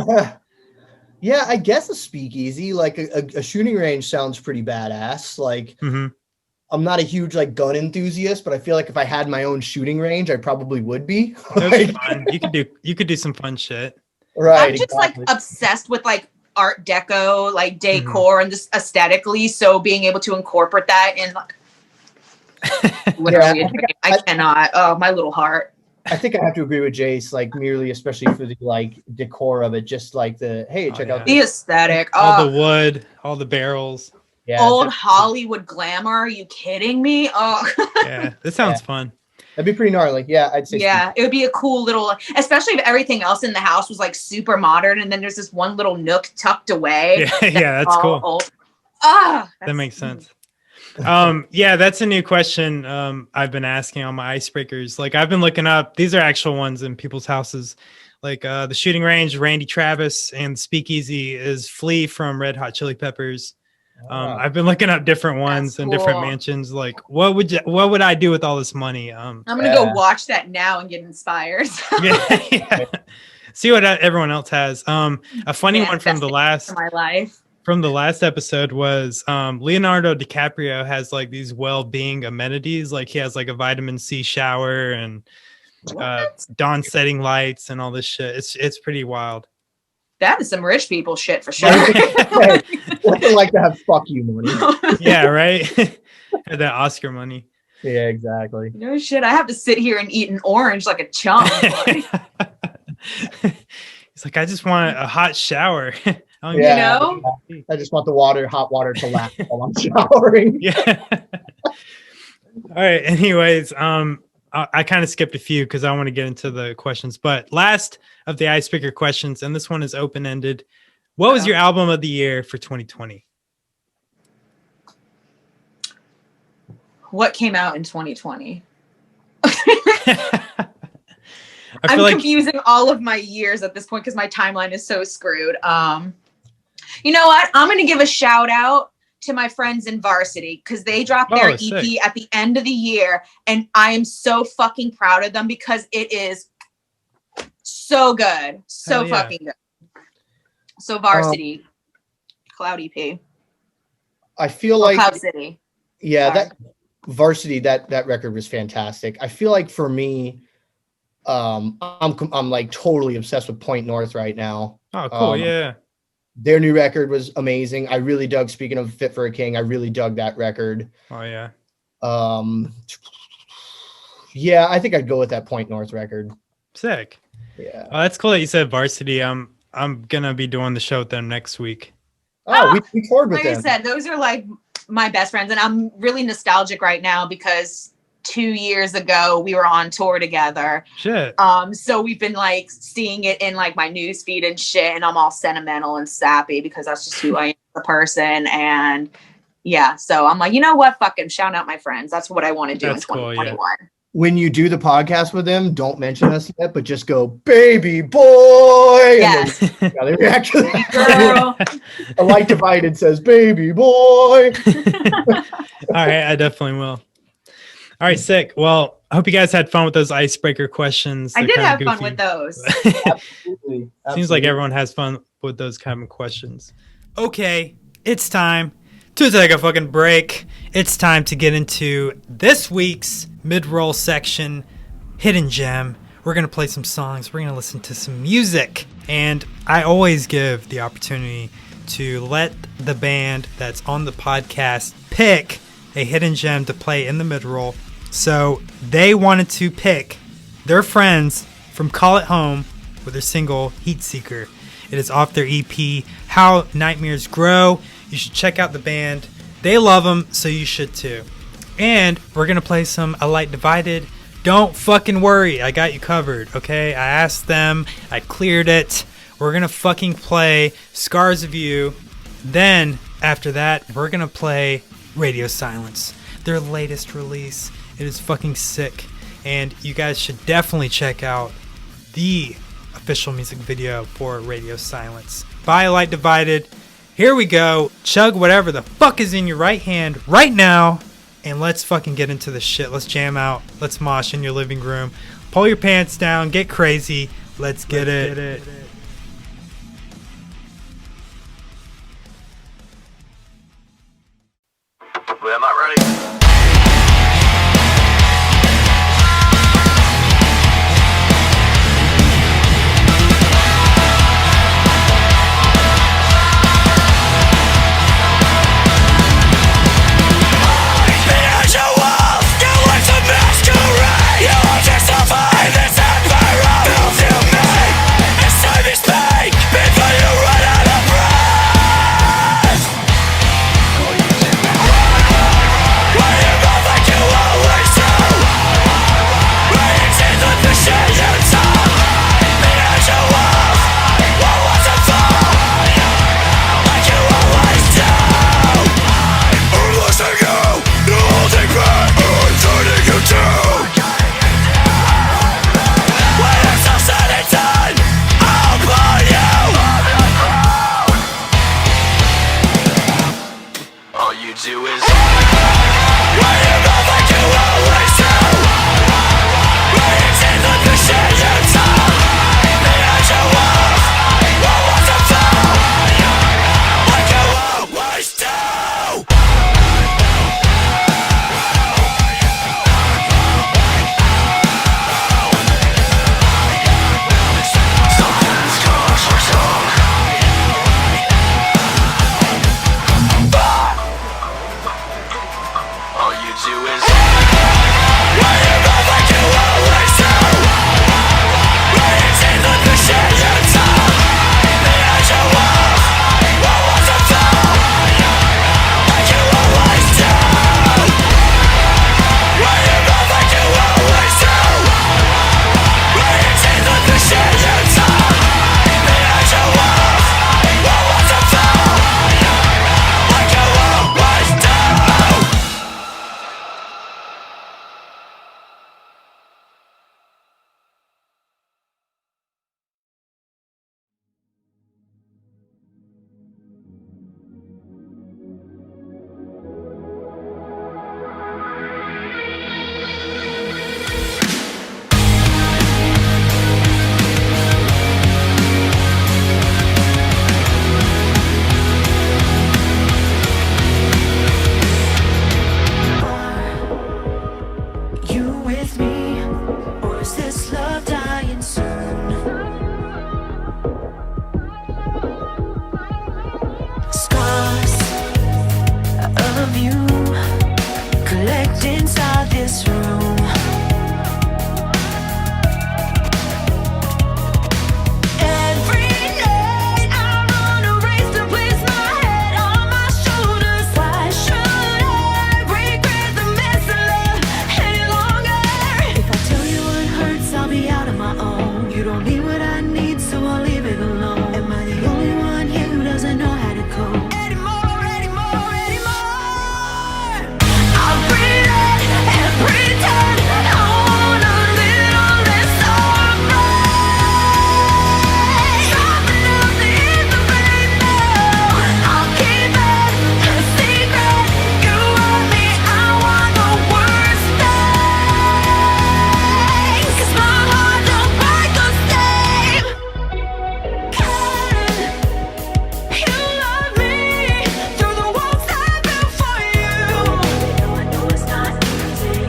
Yeah, I guess a speakeasy, like a shooting range sounds pretty badass. I'm not a huge like gun enthusiast, but I feel like if I had my own shooting range, I probably would be. That'd be fun. You could do some fun shit. Right. I'm just like obsessed with like Art Deco, like decor, and just aesthetically. So being able to incorporate that in like literally, I cannot. Oh, my little heart. I think I have to agree with Jace, like merely, especially for the like decor of it, just like the hey, check out the aesthetic, all the wood, all the barrels. Yeah, old Hollywood glamour. Are you kidding me? Oh, yeah, this sounds fun. That'd be pretty gnarly. Yeah, I'd say. Yeah, it would be a cool little, especially if everything else in the house was like super modern, and then there's this one little nook tucked away. Yeah, that's cool. Old. That makes sense. Yeah, that's a new question I've been asking on my icebreakers. Like I've been looking up, these are actual ones in people's houses. Like the shooting range, Randy Travis, and the speakeasy is Flea from Red Hot Chili Peppers. I've been looking up different ones and different mansions. Like what would I do with all this money? I'm gonna go watch that now and get inspired. yeah. See what everyone else has. A funny one from the last my life. From the last episode was Leonardo DiCaprio has like these well-being amenities. Like he has like a vitamin C shower and dawn setting lights and all this shit. It's pretty wild. That is some rich people shit for sure. What's it like to have fuck you money? Yeah, right. That Oscar money. Yeah, exactly. No shit. I have to sit here and eat an orange like a chump. He's like, I just want a hot shower. You know? I just want the hot water to last while I'm showering. Yeah. All right. Anyways, I kind of skipped a few because I want to get into the questions. But last of the icebreaker questions, and this one is open-ended. What was your album of the year for 2020? What came out in 2020? I'm confusing all of my years at this point because my timeline is so screwed. You know what? I'm going to give a shout out to my friends in VRSTY because they dropped their EP sick. At the end of the year, and I am so fucking proud of them because it is so good, so fucking good. So VRSTY, Cloud EP. I feel like Cloud City. Yeah, that VRSTY that record was fantastic. I feel like for me, I'm like totally obsessed with Point North right now. Oh, cool. Yeah. Their new record was amazing. I really dug, speaking of Fit for a King, I really dug that record. Oh, yeah. Yeah, I think I'd go with that Point North record. Sick. Yeah. Oh, that's cool that you said VRSTY. I'm going to be doing the show with them next week. Oh, we toured with them. Like I said, those are like my best friends. And I'm really nostalgic right now because 2 years ago we were on tour together. Shit. So we've been like seeing it in like my news feed and shit, and I'm all sentimental and sappy because that's just who I am as a person. And yeah, so I'm like, you know what? Fuck him. Shout out my friends. That's what I want to do in 2021. Cool, yeah. When you do the podcast with them, don't mention us yet, but just go, baby boy. Yes. And then, they react to that. Girl. A light divided says, baby boy. All right, I definitely will. All right, sick. Well, I hope you guys had fun with those icebreaker questions. I did have fun with those. Absolutely. Seems like everyone has fun with those kind of questions. Okay, it's time to take a fucking break. It's time to get into this week's mid-roll section, Hidden Gem. We're going to play some songs. We're going to listen to some music. And I always give the opportunity to let the band that's on the podcast pick a hidden gem to play in the mid-roll. So they wanted to pick their friends from Call It Home with their single Heat Seeker. It is off their EP, How Nightmares Grow. You should check out the band. They love them, so you should too. And we're going to play some A Light Divided. Don't fucking worry. I got you covered, okay? I asked them. I cleared it. We're going to fucking play Scars of You. Then, after that, we're going to play Radio Silence, their latest release. It is fucking sick. And you guys should definitely check out the official music video for Radio Silence by A Light Divided. Here we go. Chug whatever the fuck is in your right hand right now. And let's fucking get into this shit. Let's jam out. Let's mosh in your living room. Pull your pants down. Get crazy. Let's get it. Well, I'm not ready. You with me, or is this love dying soon? Scars of you collect inside this room. Every night I run a race to place my head on my shoulders. Why should I regret the mess of love any longer? If I tell you what hurts, I'll be out on my own. You don't need what I need, so I'll leave it alone. Am I the only one here who doesn't know how to cope? Anymore, anymore, anymore. I'll pretend and pretend I want a little less alright. Dropping out the in the rainbow. I'll keep it a secret. You want me, I want the worst thing. 'Cause my heart don't break the same. Can you love me through the walls I built for you? I know it's not easy.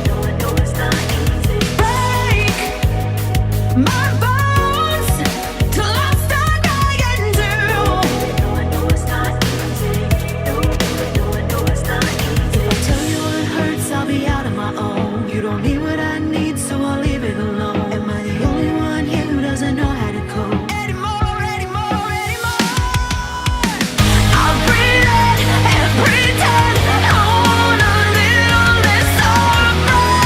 No, I know it's not easy. Break my bones till I start dying too. I know it's not easy. No, I know it's not easy. If I tell you what hurts, I'll be out on my own. You don't need what I need, so I'll leave it alone. Am I the only one here who doesn't know how to cope? Anymore, anymore, anymore. I'll pretend and pretend I want a little less alright.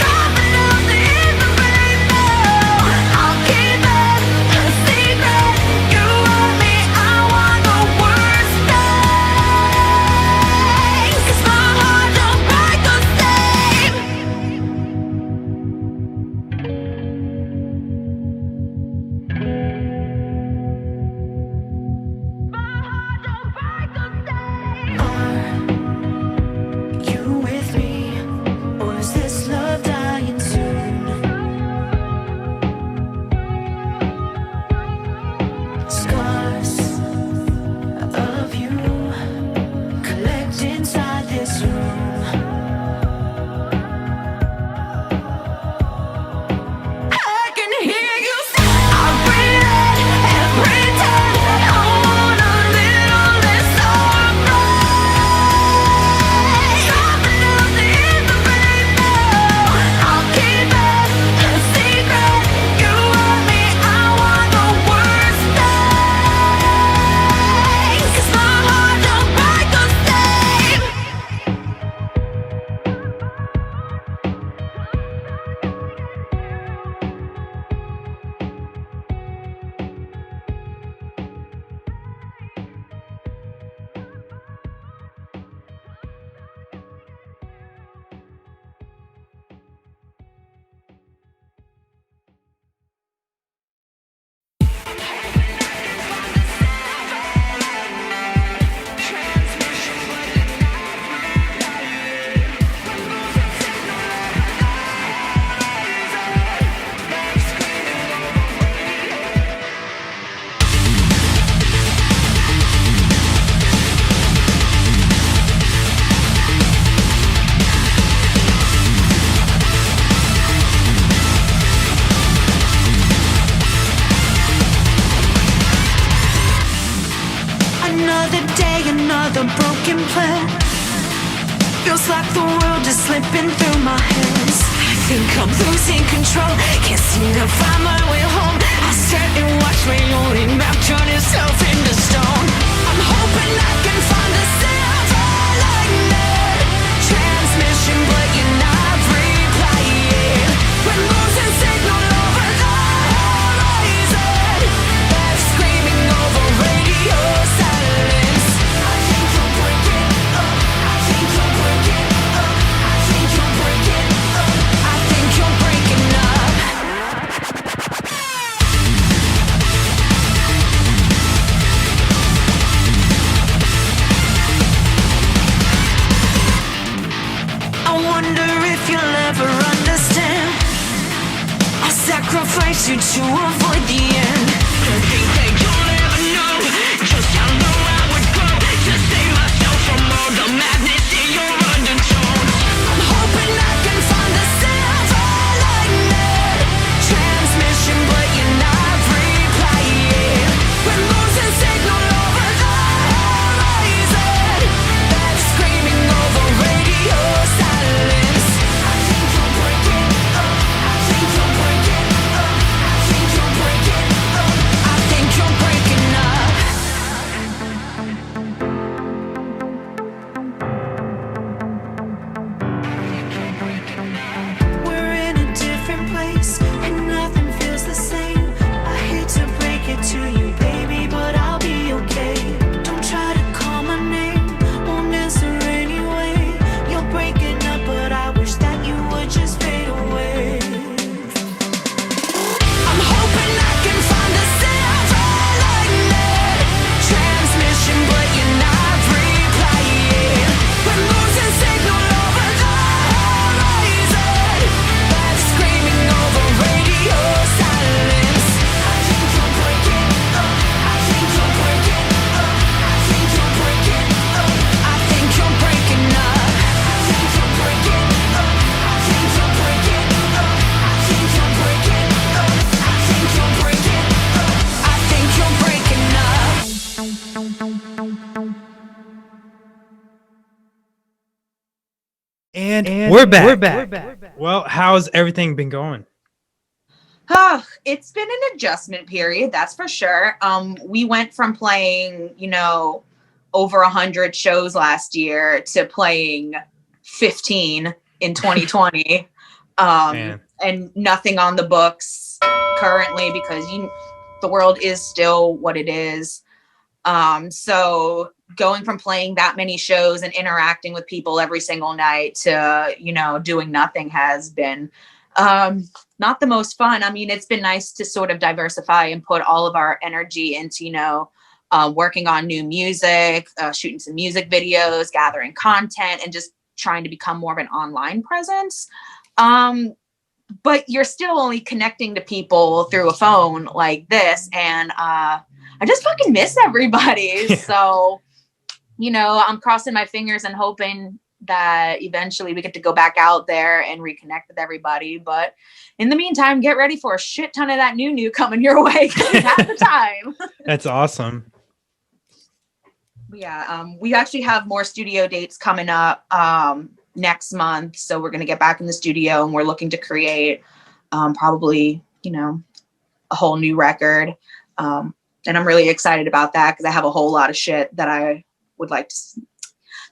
Dropping out the in the rainbow. I'll keep it a secret. You want me, I want the worst thing. 'Cause my heart don't break the same. My heart don't break the same. Are you with me, or is this love dying soon? Scars of you collect inside this room. I can hear you say, I'll pretend and pretend I want a little less alright. Dropping out the in the rainbow. I'll keep it a secret. You want me, I want the worst thing. 'Cause my heart don't break the same. Another day, another broken plan. Feels like the world is slipping through my hands. I think I'm losing control. Can't seem to find my way home. I sat and watched my only map turn itself into stone. I'm hoping I can find a silver lining. Transmission breaking, not replying. We're losing signal over the horizon. They're screaming over radio silence. I think you're breaking up. I think you're breaking up. I think you're breaking up. I think you're breaking up. I wonder if you'll ever understand. I sacrifice you to avoid the end. I think that you'll never know just how low I would go to save myself from all the madness in your undertone. We're back. We're back. Well, how's everything been going? Oh, it's been an adjustment period, that's for sure. We went from playing, over 100 shows last year to playing 15 in 2020. And nothing on the books currently because the world is still what it is. So going from playing that many shows and interacting with people every single night to, doing nothing has been not the most fun. I mean, it's been nice to sort of diversify and put all of our energy into, working on new music, shooting some music videos, gathering content, and just trying to become more of an online presence. But you're still only connecting to people through a phone like this. And I just fucking miss everybody. Yeah. So, I'm crossing my fingers and hoping that eventually we get to go back out there and reconnect with everybody. But in the meantime, get ready for a shit ton of that new coming your way because we have the time. That's awesome. Yeah, we actually have more studio dates coming up next month. So we're going to get back in the studio and we're looking to create probably, a whole new record. And I'm really excited about that because I have a whole lot of shit that I would like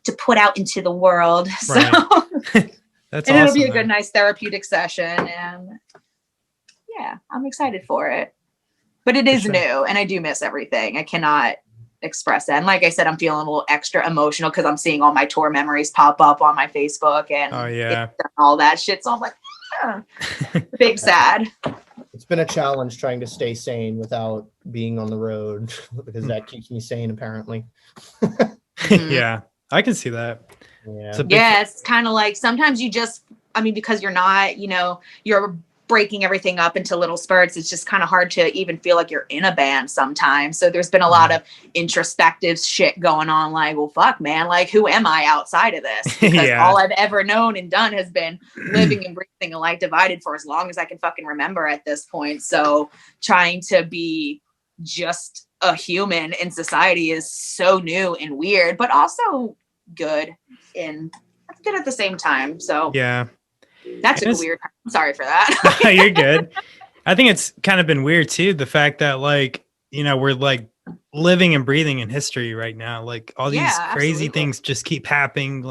to put out into the world. Right. So that's and awesome, it'll be a good, nice therapeutic session. And yeah, I'm excited for it. But it is new and I do miss everything. I cannot express that. And like I said, I'm feeling a little extra emotional because I'm seeing all my tour memories pop up on my Facebook and all that shit. So I'm like, big sad. It's been a challenge trying to stay sane without being on the road because that keeps me sane apparently. Yeah, I can see that. Yeah, it's kind of like sometimes because you're not, you're breaking everything up into little spurts. It's just kind of hard to even feel like you're in a band sometimes. So there's been a lot of introspective shit going on. Like, well, fuck, man, like who am I outside of this? Because all I've ever known and done has been living and breathing a life divided for as long as I can fucking remember at this point. So trying to be just a human in society is so new and weird, but also good and good at the same time. So yeah. That's a weird. I'm sorry for that. You're good. I think it's kind of been weird too. The fact that we're like living and breathing in history right now. Like all these crazy things just keep happening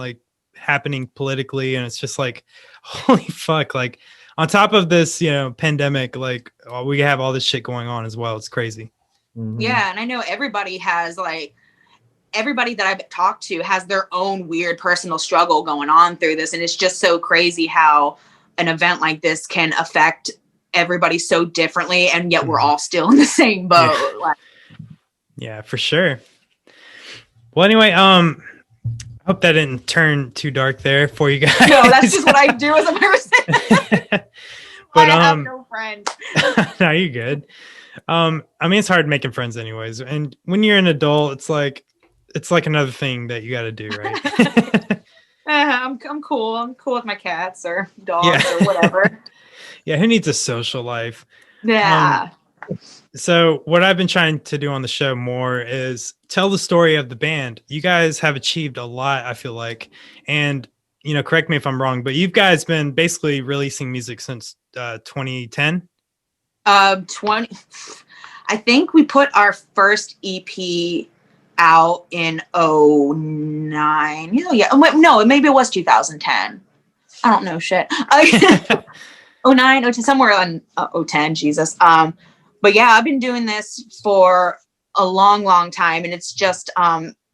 politically. And it's just like, holy fuck. Like on top of this, pandemic, like we have all this shit going on as well. It's crazy. Mm-hmm. Yeah. And I know everybody that I've talked to has their own weird personal struggle going on through this. And it's just so crazy how an event like this can affect everybody so differently. And yet we're all still in the same boat. Yeah, for sure. Well, anyway, I hope that didn't turn too dark there for you guys. No, that's just what I do as a person. But I have no friends. No, you're good. I mean, it's hard making friends anyways. And when you're an adult, it's like another thing that you got to do, right? I'm cool. I'm cool with my cats or dogs or whatever. Yeah, who needs a social life? Yeah. So what I've been trying to do on the show more is tell the story of the band. You guys have achieved a lot, I feel like. And, correct me if I'm wrong, but you guys been basically releasing music since 2010? I think we put our first EP out in 2009. No, maybe it was 2010. I don't know shit. 2009, 2010, somewhere on 2010, Jesus. But yeah, I've been doing this for a long, long time. And it's just,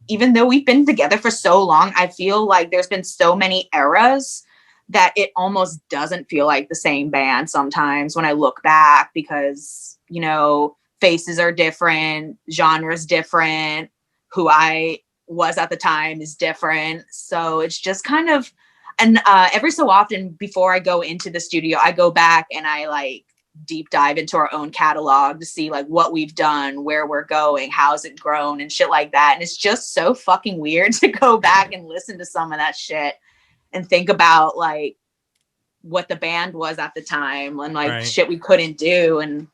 even though we've been together for so long, I feel like there's been so many eras that it almost doesn't feel like the same band sometimes when I look back because, faces are different, genres different, who I was at the time is different. So it's just kind of, and every so often before I go into the studio, I go back and I deep dive into our own catalog to see what we've done, where we're going, how's it grown and shit like that. And it's just so fucking weird to go back and listen to some of that shit and think about what the band was at the time and shit we couldn't do. And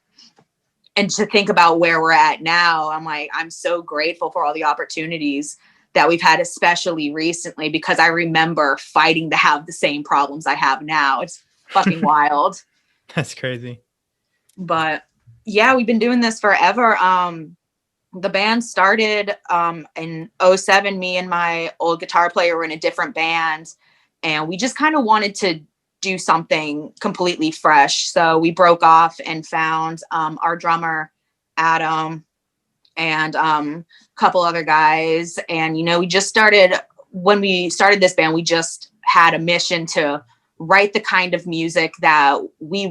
to think about where we're at now, I'm so grateful for all the opportunities that we've had, especially recently, because I remember fighting to have the same problems I have now. It's fucking wild. That's crazy. But yeah, we've been doing this forever. The band started in 2007. Me and my old guitar player were in a different band, and we just kind of wanted to do something completely fresh. So we broke off and found our drummer, Adam, and a couple other guys. And, you know, when we started this band, we just had a mission to write the kind of music that we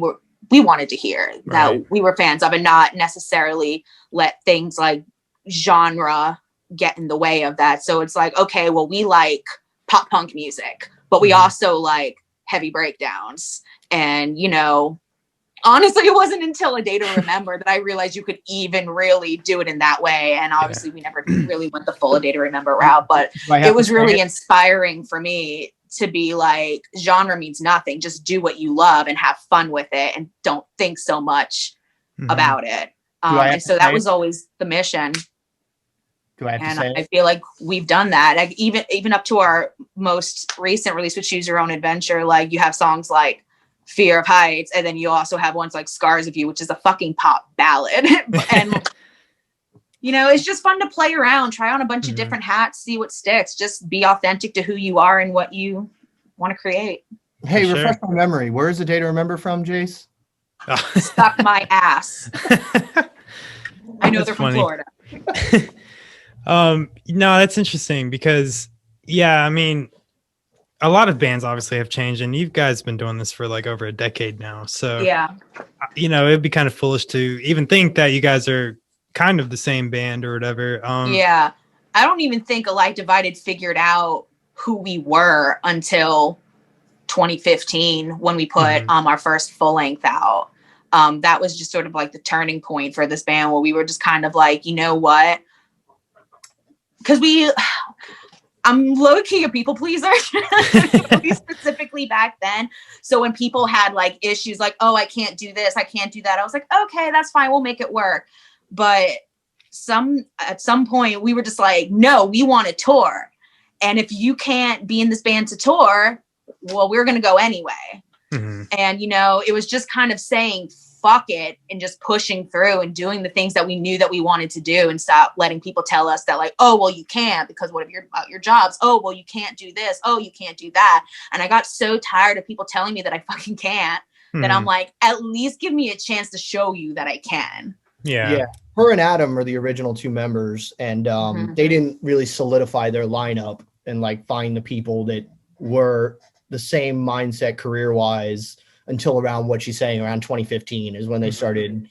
wanted to hear, that we were fans of, and not necessarily let things like genre get in the way of that. So it's like, okay, well, we like pop punk music, but we also like heavy breakdowns. And, you know, honestly, it wasn't until A Day to Remember that I realized you could even really do it in that way. And obviously we never really went the full A Day to Remember route, but it was really inspiring for me to be like, genre means nothing. Just do what you love and have fun with it, and don't think so much about it. And so that was always the mission. I feel like we've done that. Like even up to our most recent release with Choose Your Own Adventure, like you have songs like Fear of Heights, and then you also have ones like Scars of You, which is a fucking pop ballad. And you know, it's just fun to play around, try on a bunch of different hats, see what sticks. Just be authentic to who you are and what you want to create. Hey, refresh my memory. Where is The Day to Remember from, Jace? Stuck my ass. I know they're from Florida. No, that's interesting because, yeah, I mean, a lot of bands obviously have changed, and you guys been doing this for like over a decade now. So, yeah, you know, it'd be kind of foolish to even think that you guys are kind of the same band or whatever. Yeah, I don't even think Alike Divided figured out who we were until 2015 when we put our first full length out. That was just sort of like the turning point for this band, where we were just kind of like, you know what? Because I'm low-key a people pleaser, specifically back then. So when people had like issues like, oh, I can't do this, I can't do that, I was like, okay, that's fine, we'll make it work. But at some point we were just like, no, we want to tour. And if you can't be in this band to tour, well, we're going to go anyway. And, you know, it was just kind of saying, fuck it, and just pushing through and doing the things that we knew that we wanted to do, and stop letting people tell us that like, oh, well, you can't because what if you're about your jobs? Oh, well, you can't do this. Oh, you can't do that. And I got so tired of people telling me that I fucking can't, that I'm like, at least give me a chance to show you that I can. Yeah. Her and Adam are the original two members, and they didn't really solidify their lineup and like find the people that were the same mindset career-wise until around what she's saying, around 2015 is when they started,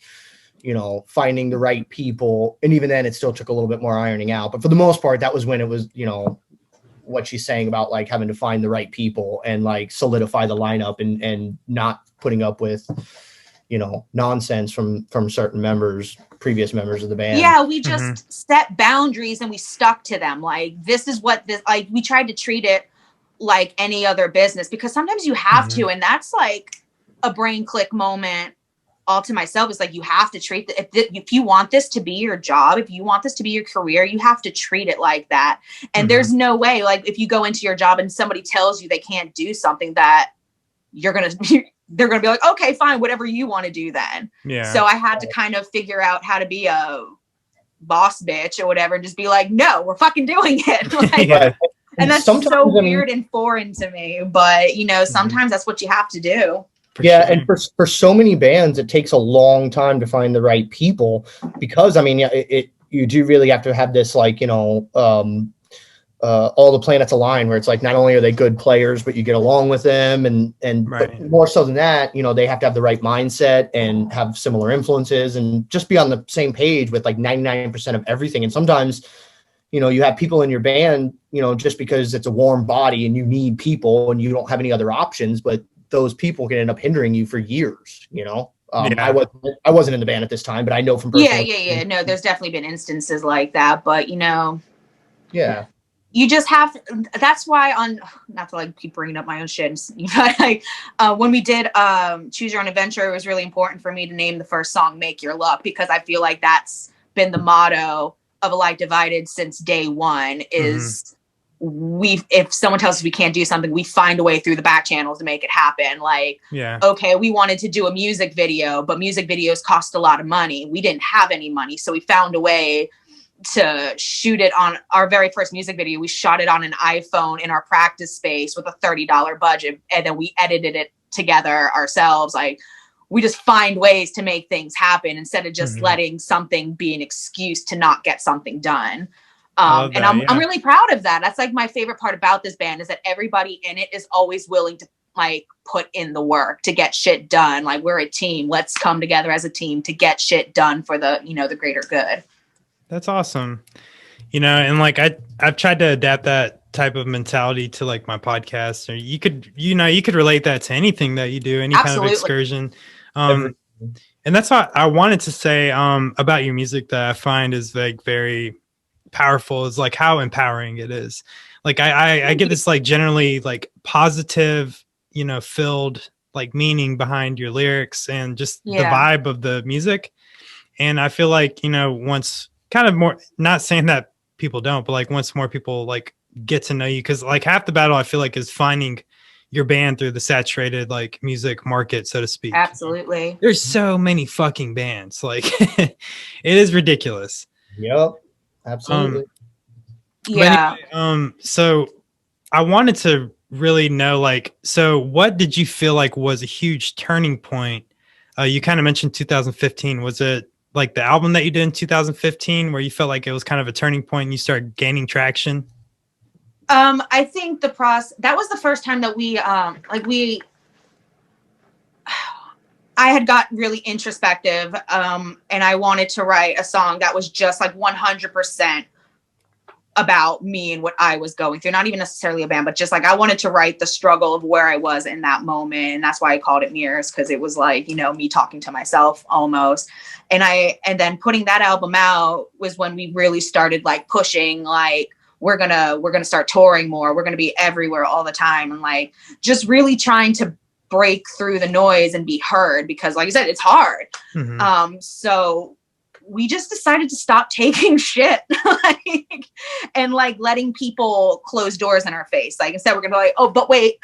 you know, finding the right people. And even then it still took a little bit more ironing out. But for the most part, that was when it was, you know, what she's saying about like having to find the right people and like solidify the lineup and not putting up with, you know, nonsense from certain members, previous members of the band. Yeah, we just set boundaries and we stuck to them. Like, this is what this, like, we tried to treat it like any other business, because sometimes you have to, and that's like a brain click moment all to myself. Is like, you have to treat if you want this to be your job, if you want this to be your career, you have to treat it like that. And there's no way, like, if you go into your job and somebody tells you they can't do something, that they're gonna be like, okay, fine, whatever you want to do then. Yeah. So I had to kind of figure out how to be a boss bitch or whatever, and just be like, no, we're fucking doing it. Like, and that's so weird and foreign to me, but you know, sometimes that's what you have to do. And for so many bands, it takes a long time to find the right people, because I mean, you do really have to have this, like, you know, all the planets align, where it's like, not only are they good players, but you get along with them, and but more so than that, you know, they have to have the right mindset and have similar influences and just be on the same page with like 99% of everything. And sometimes, you know, you have people in your band, you know, just because it's a warm body and you need people and you don't have any other options, but those people can end up hindering you for years, you know? I wasn't in the band at this time, but I know from personal experience. No, there's definitely been instances like that, but you know, you just have to, that's why not to like keep bringing up my own shit, but like when we did Choose Your Own Adventure, it was really important for me to name the first song Make Your Luck, because I feel like that's been the motto of A Light Divided since day one is if someone tells us we can't do something, we find a way through the back channels to make it happen. Like, okay, we wanted to do a music video, but music videos cost a lot of money. We didn't have any money. So we found a way to shoot it on our very first music video. We shot it on an iPhone in our practice space with a $30 budget. And then we edited it together ourselves. Like, we just find ways to make things happen instead of just letting something be an excuse to not get something done. I'm really proud of that. That's like my favorite part about this band is that everybody in it is always willing to like put in the work to get shit done. Like, we're a team. Let's come together as a team to get shit done for the, the greater good. That's awesome. And like I've tried to adapt that type of mentality to like my podcast, or you could relate that to anything that you do, any kind of excursion. And that's what I wanted to say about your music that I find is like very powerful, is like how empowering it is. Like I get this like generally like positive, filled like meaning behind your lyrics and just the vibe of the music. And I feel like, once kind of more, not saying that people don't, but like once more people like get to know you, because like half the battle I feel like is finding your band through the saturated like music market, so to speak. Absolutely. There's so many fucking bands. Like it is ridiculous. Yep. Absolutely. Anyway, so I wanted to really know, like, so what did you feel like was a huge turning point? You kind of mentioned 2015. Was it like the album that you did in 2015 where you felt like it was kind of a turning point and you started gaining traction? I think that was the first time that I had got really introspective, and I wanted to write a song that was just like 100% about me and what I was going through. Not even necessarily a band, but just like I wanted to write the struggle of where I was in that moment. And that's why I called it Mirrors, because it was like, me talking to myself almost. And then putting that album out was when we really started like pushing, like, we're gonna start touring more. We're gonna be everywhere all the time. And like, just really trying to break through the noise and be heard, because like I said, it's hard. So we just decided to stop taking shit and like letting people close doors in our face. Like, instead we're gonna be like, oh, but wait,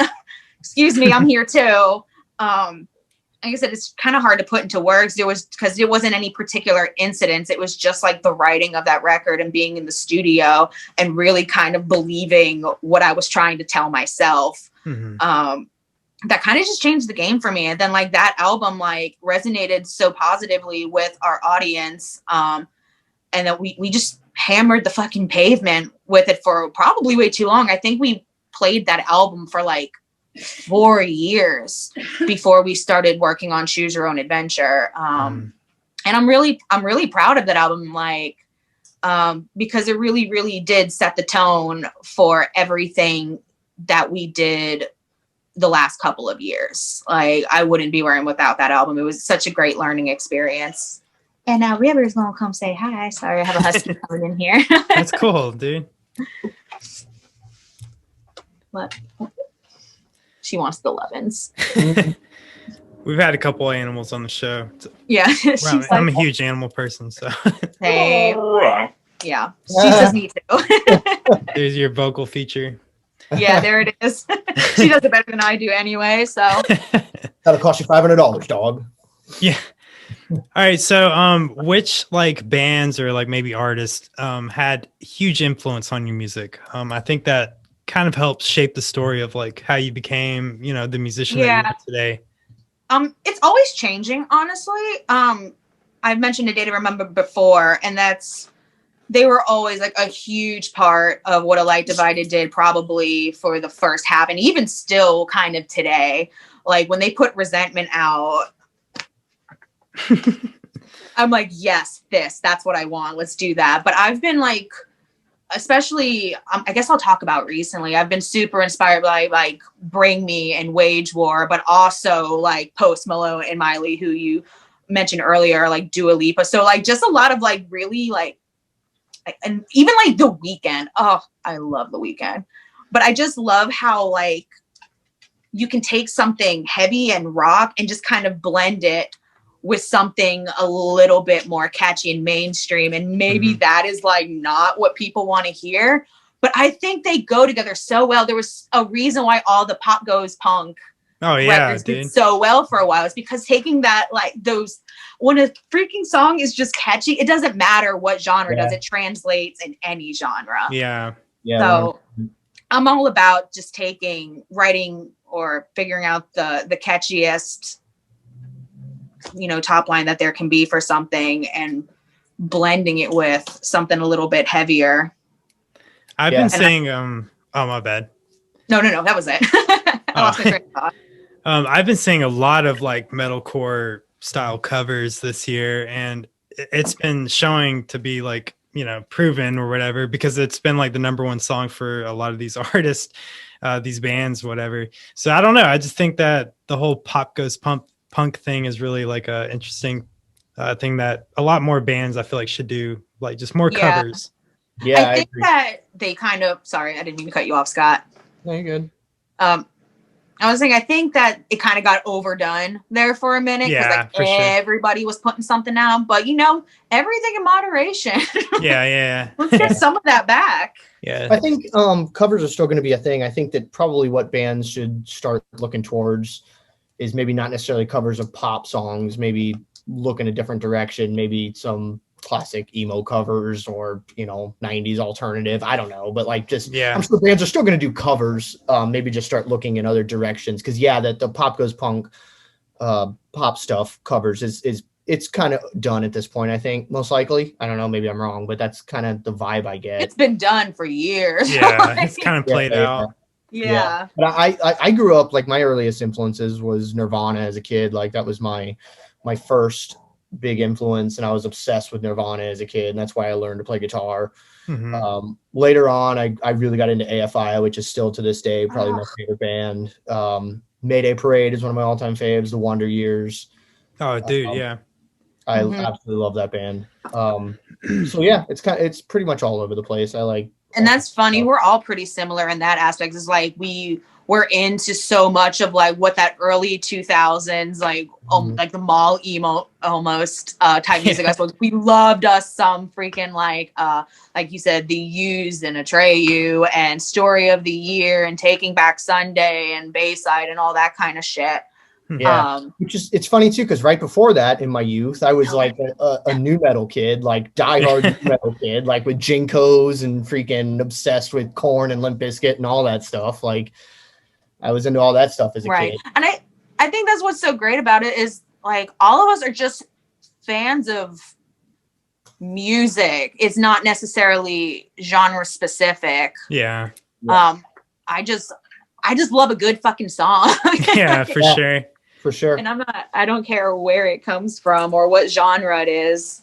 excuse me, I'm here too. Like I said, it's kind of hard to put into words. Because it wasn't any particular incidents. It was just like the writing of that record and being in the studio and really kind of believing what I was trying to tell myself. That kind of just changed the game for me. And then like that album like resonated so positively with our audience. And that we just hammered the fucking pavement with it for probably way too long. I think we played that album for like 4 years before we started working on Choose Your Own Adventure. And I'm really proud of that album, like, because it really, really did set the tone for everything that we did the last couple of years. Like, I wouldn't be where I'm without that album. It was such a great learning experience. And now River's gonna come say hi. Sorry, I have a husky coming in here. That's cool, dude. What? She wants the lovin's. We've had a couple of animals on the show. Yeah. I'm a huge animal person, so. Same. Yeah. She says me too. There's your vocal feature. Yeah, there it is. She does it better than I do anyway, so. That'll cost you $500, dog. Yeah. All right. So, which like bands or like maybe artists had huge influence on your music? I think that kind of helps shape the story of like how you became, the musician that you are today. It's always changing, honestly. I've mentioned A Day to Remember before, and they were always like a huge part of what A Light Divided did, probably for the first half, and even still kind of today. Like when they put Resentment out, I'm like, yes, that's what I want. Let's do that. But I've been like, especially, I guess I'll talk about recently, I've been super inspired by like Bring Me and Wage War, but also like Post Malone and Miley, who you mentioned earlier, like Dua Lipa. So like just a lot of like really like, and even like The Weeknd. Oh, I love The Weeknd. But I just love how like you can take something heavy and rock and just kind of blend it with something a little bit more catchy and mainstream. And maybe that is like not what people want to hear. But I think they go together so well. There was a reason why all the Pop Goes Punk records did so well for a while. It's because taking that, like those, when a freaking song is just catchy, it doesn't matter what genre does, it translates in any genre. Yeah. So I'm all about just writing or figuring out the catchiest, top line that there can be for something and blending it with something a little bit heavier. I've been saying, oh, my bad. No, that was it. I lost my train of thought. I've been seeing a lot of like metalcore style covers this year, and it's been showing to be like, proven or whatever, because it's been like the number one song for a lot of these artists, these bands, whatever. So I don't know. I just think that the whole Pop Goes Punk thing is really like a interesting thing that a lot more bands I feel like should do, like just more covers. Yeah, I think that they kind of, sorry, I didn't mean to cut you off, Scott. No, you're good. I was saying, I think that it kind of got overdone there for a minute. Yeah, like everybody was putting something out, but everything in moderation. Yeah. Let's get some of that back. Yeah. I think covers are still going to be a thing. I think that probably what bands should start looking towards is maybe not necessarily covers of pop songs, maybe look in a different direction, maybe some classic emo covers or 90s alternative, I don't know, but like just I'm sure bands are still going to do covers, maybe just start looking in other directions, because that the Pop Goes Punk pop stuff covers it's kind of done at this point. I think most likely, I don't know, maybe I'm wrong, but that's kind of the vibe I get. It's been done for years. It's kind of played out. Yeah. But I grew up, like my earliest influences was Nirvana as a kid. Like that was my first big influence, and I was obsessed with Nirvana as a kid, and that's why I learned to play guitar. Later on, I really got into AFI, which is still to this day probably my favorite band. Mayday Parade is one of my all-time faves. The Wonder Years. Oh, dude, I absolutely love that band. So yeah, it's pretty much all over the place. And that's funny. We're all pretty similar in that aspect. It's like we're into so much of like what that early 2000s, like like the mall emo almost type music. I suppose we loved us some freaking like you said, The Used and Atreyu and Story of the Year and Taking Back Sunday and Bayside and all that kind of shit. Yeah, it's funny too, because right before that, in my youth, I was like a new metal kid, like diehard new metal kid, like with Jinkos and freaking obsessed with Korn and Limp Bizkit and all that stuff. Like I was into all that stuff as a kid. And I think that's what's so great about it is like all of us are just fans of music. It's not necessarily genre specific. Yeah. I just love a good fucking song. Yeah, for sure. For sure. And I don't care where it comes from or what genre it is.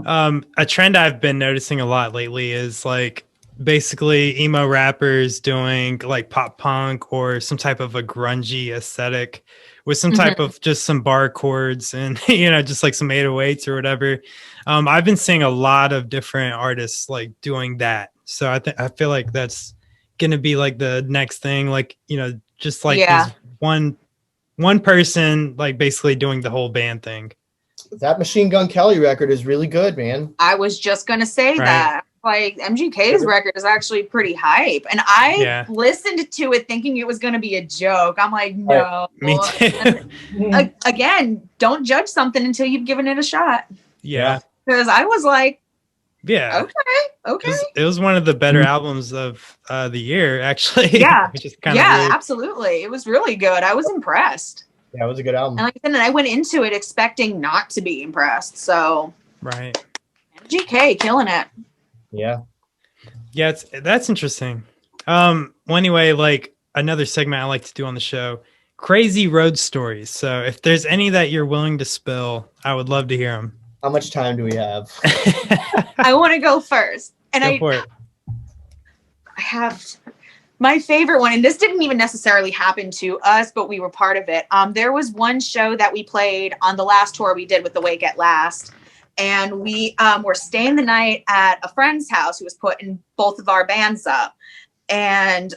A trend I've been noticing a lot lately is like basically emo rappers doing like pop punk or some type of a grungy aesthetic with some type of just some bar chords and just like some 808s or whatever. I've been seeing a lot of different artists like doing that. So I feel like that's gonna be like the next thing, like just like this one person like basically doing the whole band thing. That Machine Gun Kelly record is really good, man. I was just gonna say that. Like MGK's record is actually pretty hype, and I listened to it thinking it was gonna be a joke. I'm like, no. Me too. Again, don't judge something until you've given it a shot. Yeah. Because I was like, okay. It was one of the better albums of the year, actually. Yeah. Which is kind of weird. Absolutely. It was really good. I was impressed. Yeah, it was a good album. And like I said, I went into it expecting not to be impressed. So right. MGK killing it. Yeah. Yeah, that's interesting. Well, anyway, like another segment I like to do on the show, crazy road stories. So if there's any that you're willing to spill, I would love to hear them. How much time do we have? I want to go first. And go for it. I have my favorite one, and this didn't even necessarily happen to us, but we were part of it. There was one show that we played on the last tour we did with The Wake at Last. And we were staying the night at a friend's house who was putting both of our bands up. And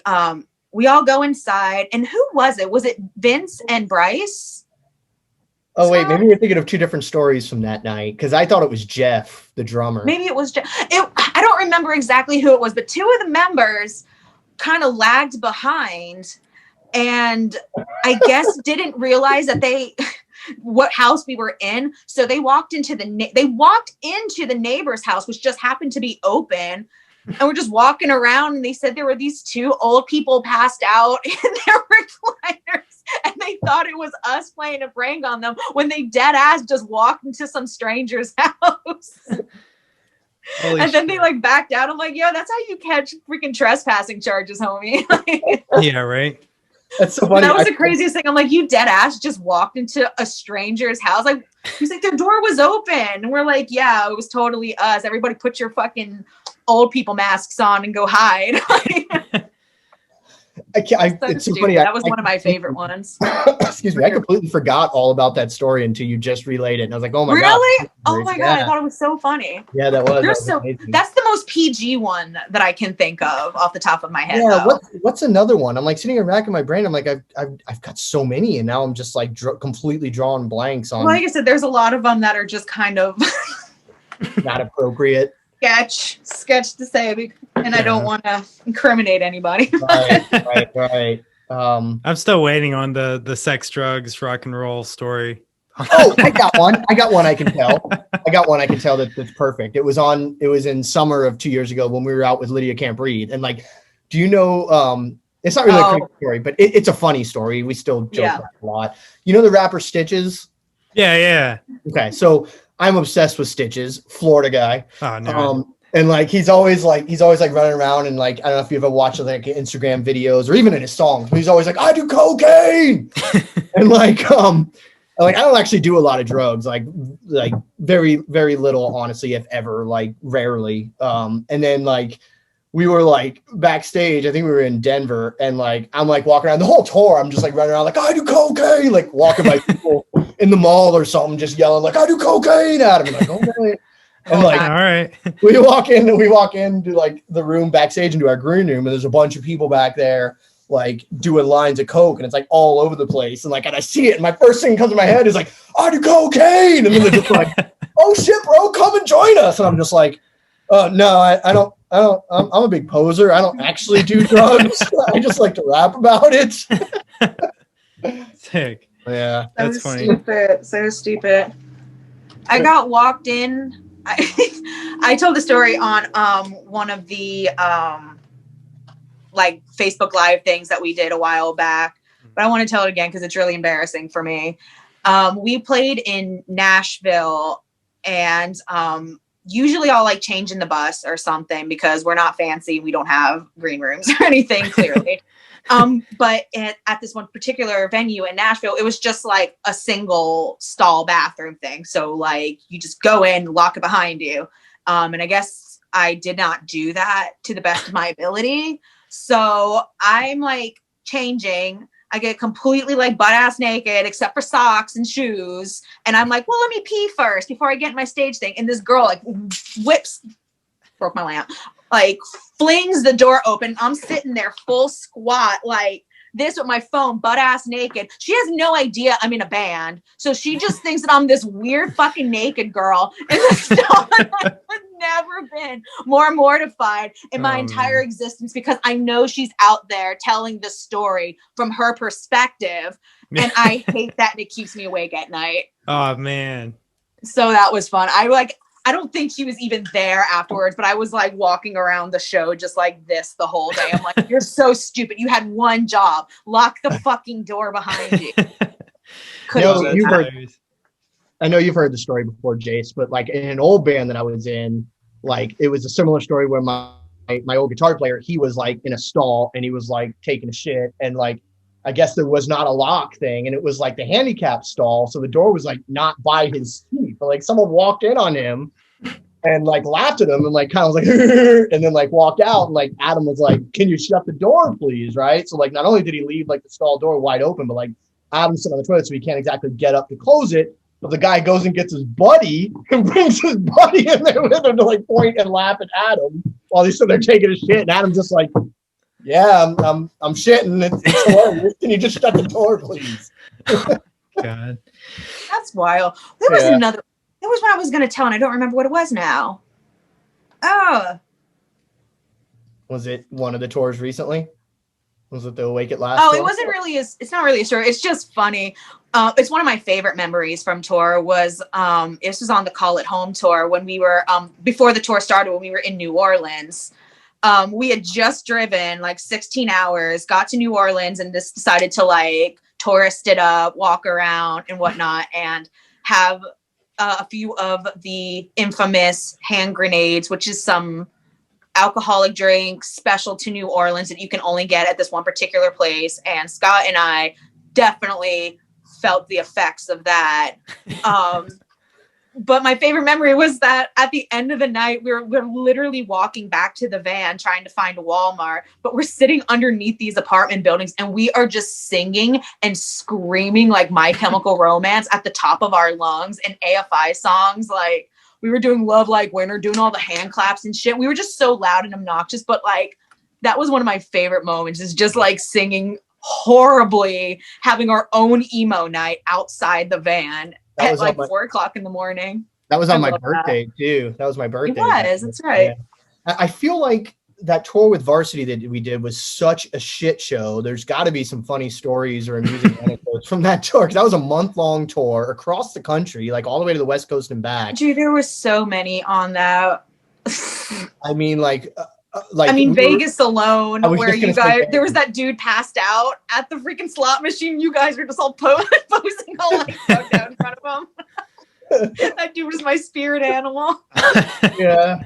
we all go inside. And who was it? Was it Vince and Bryce? Oh wait, maybe you're thinking of two different stories from that night because I thought it was Jeff, the drummer. Maybe it was Jeff. I don't remember exactly who it was, but two of the members kind of lagged behind, and I guess didn't realize that what house we were in. So they walked into the neighbor's house, which just happened to be open. And we're just walking around, and they said there were these two old people passed out in their recliners, and they thought it was us playing a prank on them when they dead ass just walked into some stranger's house. And then they like backed out. I'm like, yo, that's how you catch freaking trespassing charges, homie. Yeah, right. That's so funny. That was the craziest thing. I'm like, you dead ass just walked into a stranger's house. Like, he's like, their door was open. And we're like, yeah, it was totally us. Everybody put your fucking old people masks on and go hide. It's so funny. That was one of my favorite ones. Excuse me. I completely forgot all about that story until you just relayed it. And I was like, oh my God. Really? Oh my God. I thought it was so funny. Yeah, that was. That's the most PG one that I can think of off the top of my head. Yeah. What's another one? I'm like sitting here racking my brain. I'm like, I've got so many, and now I'm just like completely drawing blanks on. Well, like I said, there's a lot of them that are just kind of not appropriate. Sketch to say, and I don't want to incriminate anybody. Right. I'm still waiting on the sex, drugs, rock and roll story. Oh, I got one. I can tell. That's perfect. It was in summer of 2 years ago when we were out with Lydia Camp Reed. And like, do you know, it's not really a crazy story, but it's a funny story. We still joke about it a lot. You know the rapper Stitches? Yeah. Okay. So I'm obsessed with Stitches, Florida guy. Oh, no. And like he's always like running around and like, I don't know if you've ever watched like Instagram videos or even in his songs, but he's always like, I do cocaine. And like I don't actually do a lot of drugs, like very, very little, honestly, if ever, like rarely. And then like we were like backstage, I think we were in Denver, and like I'm like walking around the whole tour, I'm just like running around like I do cocaine, like walking by people in the mall or something, just yelling like I do cocaine at him. Like, okay. And like, all right, we walk into like the room backstage into our green room, and there's a bunch of people back there like doing lines of coke, and it's like all over the place. And like, and I see it, and my first thing that comes to my head is like, I do cocaine. And then they're just like, oh shit, bro, come and join us. And I'm just like, no, I don't. I'm a big poser. I don't actually do drugs. I just like to rap about it. Sick. Yeah, that's funny. So stupid. I got walked in. I told the story on one of the like Facebook Live things that we did a while back, but I want to tell it again because it's really embarrassing for me. We played in Nashville, and usually I'll like change in the bus or something because we're not fancy. We don't have green rooms or anything, clearly. But at this one particular venue in Nashville, it was just like a single stall bathroom thing. So like you just go in, lock it behind you. And I guess I did not do that to the best of my ability. So I'm like changing. I get completely like butt ass naked except for socks and shoes. And I'm like, well, let me pee first before I get my stage thing. And this girl like broke my lamp, like flings the door open. I'm sitting there full squat like this with my phone, butt ass naked. She has no idea I'm in a band. So she just thinks that I'm this weird fucking naked girl in the stall. I've never been more mortified in my entire existence because I know she's out there telling the story from her perspective. And I hate that, and it keeps me awake at night. Oh man. So that was fun. I don't think she was even there afterwards, but I was like walking around the show just like this the whole day. I'm like, you're so stupid. You had one job. Lock the fucking door behind you. I know you've heard the story before, Jace, but like in an old band that I was in, like it was a similar story where my old guitar player, he was like in a stall and he was like taking a shit, and like I guess there was not a lock thing, and it was like the handicap stall, so the door was like not by his seat, but like someone walked in on him and like laughed at him and like kind of was like and then like walked out, and like Adam was like, can you shut the door please, right? So like not only did he leave like the stall door wide open, but like Adam's sitting on the toilet so he can't exactly get up to close it, but the guy goes and gets his buddy and brings his buddy in there with him to like point and laugh at Adam while he's sitting there taking a shit, and Adam's just like, yeah, I'm shitting. It's hilarious. Can you just shut the door, please? God. That's wild. There was another. There was one I was going to tell, and I don't remember what it was now. Oh. Was it one of the tours recently? Was it the Awake at Last? Oh, tour? it wasn't really. It's not really a story. It's just funny. It's one of my favorite memories from tour. Was this was on the Call It Home tour when we were before the tour started, when we were in New Orleans. We had just driven like 16 hours, got to New Orleans, and just decided to like tourist it up, walk around and whatnot, and have a few of the infamous hand grenades, which is some alcoholic drink special to New Orleans that you can only get at this one particular place. And Scott and I definitely felt the effects of that. But my favorite memory was that at the end of the night, we're literally walking back to the van trying to find a Walmart, but we're sitting underneath these apartment buildings and we are just singing and screaming like My Chemical Romance at the top of our lungs and AFI songs. Like we were doing Love Like Winter, doing all the hand claps and shit. We were just so loud and obnoxious, but like that was one of my favorite moments, is just like singing horribly, having our own emo night outside the van. That at like 4 o'clock in the morning. That was on my birthday too. That was my birthday. It was. That's right. Yeah. I feel like that tour with VRSTY that we did was such a shit show. There's got to be some funny stories or amusing anecdotes from that tour, because that was a month-long tour across the country, like all the way to the West Coast and back. Dude, there were so many on that. I mean, Vegas alone, where you guys, there was that dude passed out at the freaking slot machine. You guys were just all posing all like down in front of him. That dude was my spirit animal. Yeah.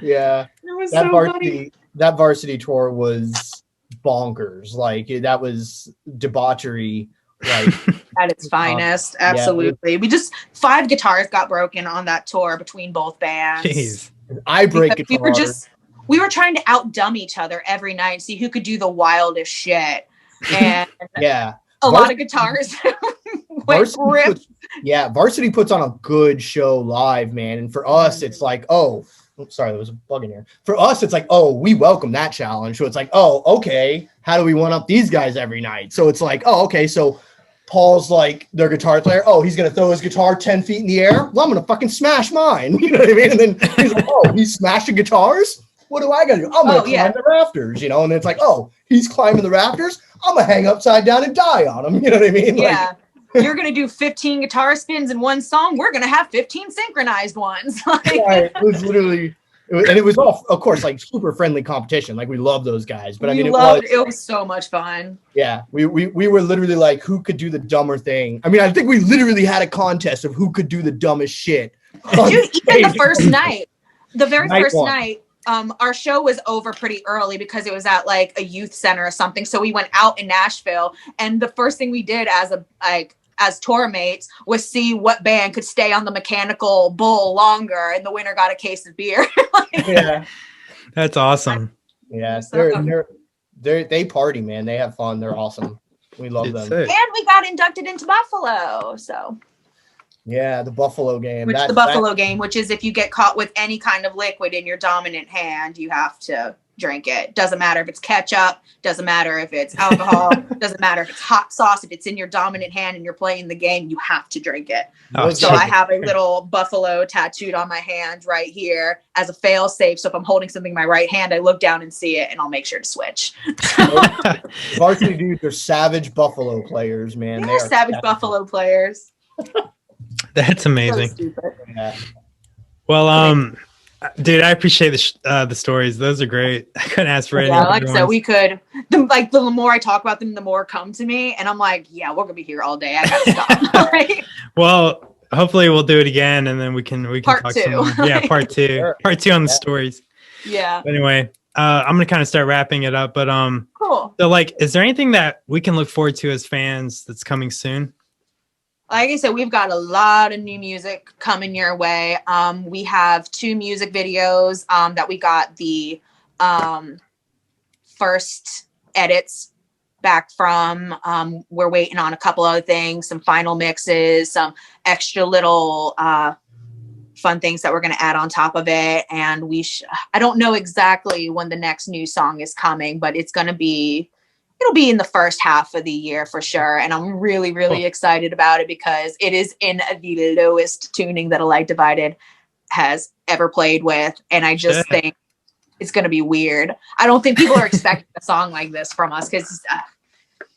It was that so funny. That VRSTY tour was bonkers. Like that was debauchery. Like at its finest. Absolutely. We just 5 guitars got broken on that tour between both bands. Jeez. I break guitars. We were trying to outdumb each other every night, see who could do the wildest shit. And a lot of guitars went ripped. VRSTY puts on a good show live, man. And for us, it's like, sorry, there was a bug in here. For us, it's like, we welcome that challenge. So it's like, okay, how do we one up these guys every night? So it's like, okay, so Paul's like their guitar player. He's going to throw his guitar 10 feet in the air. Well, I'm going to fucking smash mine. You know what I mean? And then he's like, he's smashing guitars? What do I got to do? I'm going to climb the rafters, And it's like, he's climbing the rafters. I'm going to hang upside down and die on him. You know what I mean? Yeah. You're going to do 15 guitar spins in one song. We're going to have 15 synchronized ones. It was literally, and it was all, of course, like super friendly competition. Like we love those guys, but it was so much fun. Yeah. We were literally like, who could do the dumber thing? I mean, I think we literally had a contest of who could do the dumbest shit. Dude, even the first night, the very first night, our show was over pretty early because it was at like a youth center or something. So we went out in Nashville, and the first thing we did as tour mates was see what band could stay on the mechanical bull longer, and the winner got a case of beer. Yeah, that's awesome. Yeah, they party, man. They have fun. They're awesome. We love them. Sick. And we got inducted into Buffalo, so. Yeah, the Buffalo game. Game, which is if you get caught with any kind of liquid in your dominant hand, you have to drink it. Doesn't matter if it's ketchup, doesn't matter if it's alcohol, doesn't matter if it's hot sauce. If it's in your dominant hand and you're playing the game, you have to drink it. So I have a little buffalo tattooed on my hand right here as a fail safe. So if I'm holding something in my right hand, I look down and see it, and I'll make sure to switch. VRSTY dudes are savage Buffalo players, man. They're savage Buffalo players. That's amazing. So yeah. Well, dude, I appreciate the stories. Those are great. I couldn't ask for any. Yeah, like I said, we could. The more I talk about them, the more come to me, and I'm like, yeah, we're gonna be here all day. I gotta stop. Right? Well, hopefully we'll do it again, and then we can part talk 2. some more. Yeah, part 2. Sure. Part 2 on the stories. Yeah. Anyway, I'm gonna kind of start wrapping it up, but cool. So, is there anything that we can look forward to as fans that's coming soon? Like I said, we've got a lot of new music coming your way. We have 2 music videos that we got the first edits back from. We're waiting on a couple other things, some final mixes, some extra little fun things that we're going to add on top of it. And I don't know exactly when the next new song is coming, but it's going to be it'll be in the first half of the year for sure. And I'm really, really excited about it because it is in the lowest tuning that A Light Divided has ever played with. And I just think it's going to be weird. I don't think people are expecting a song like this from us because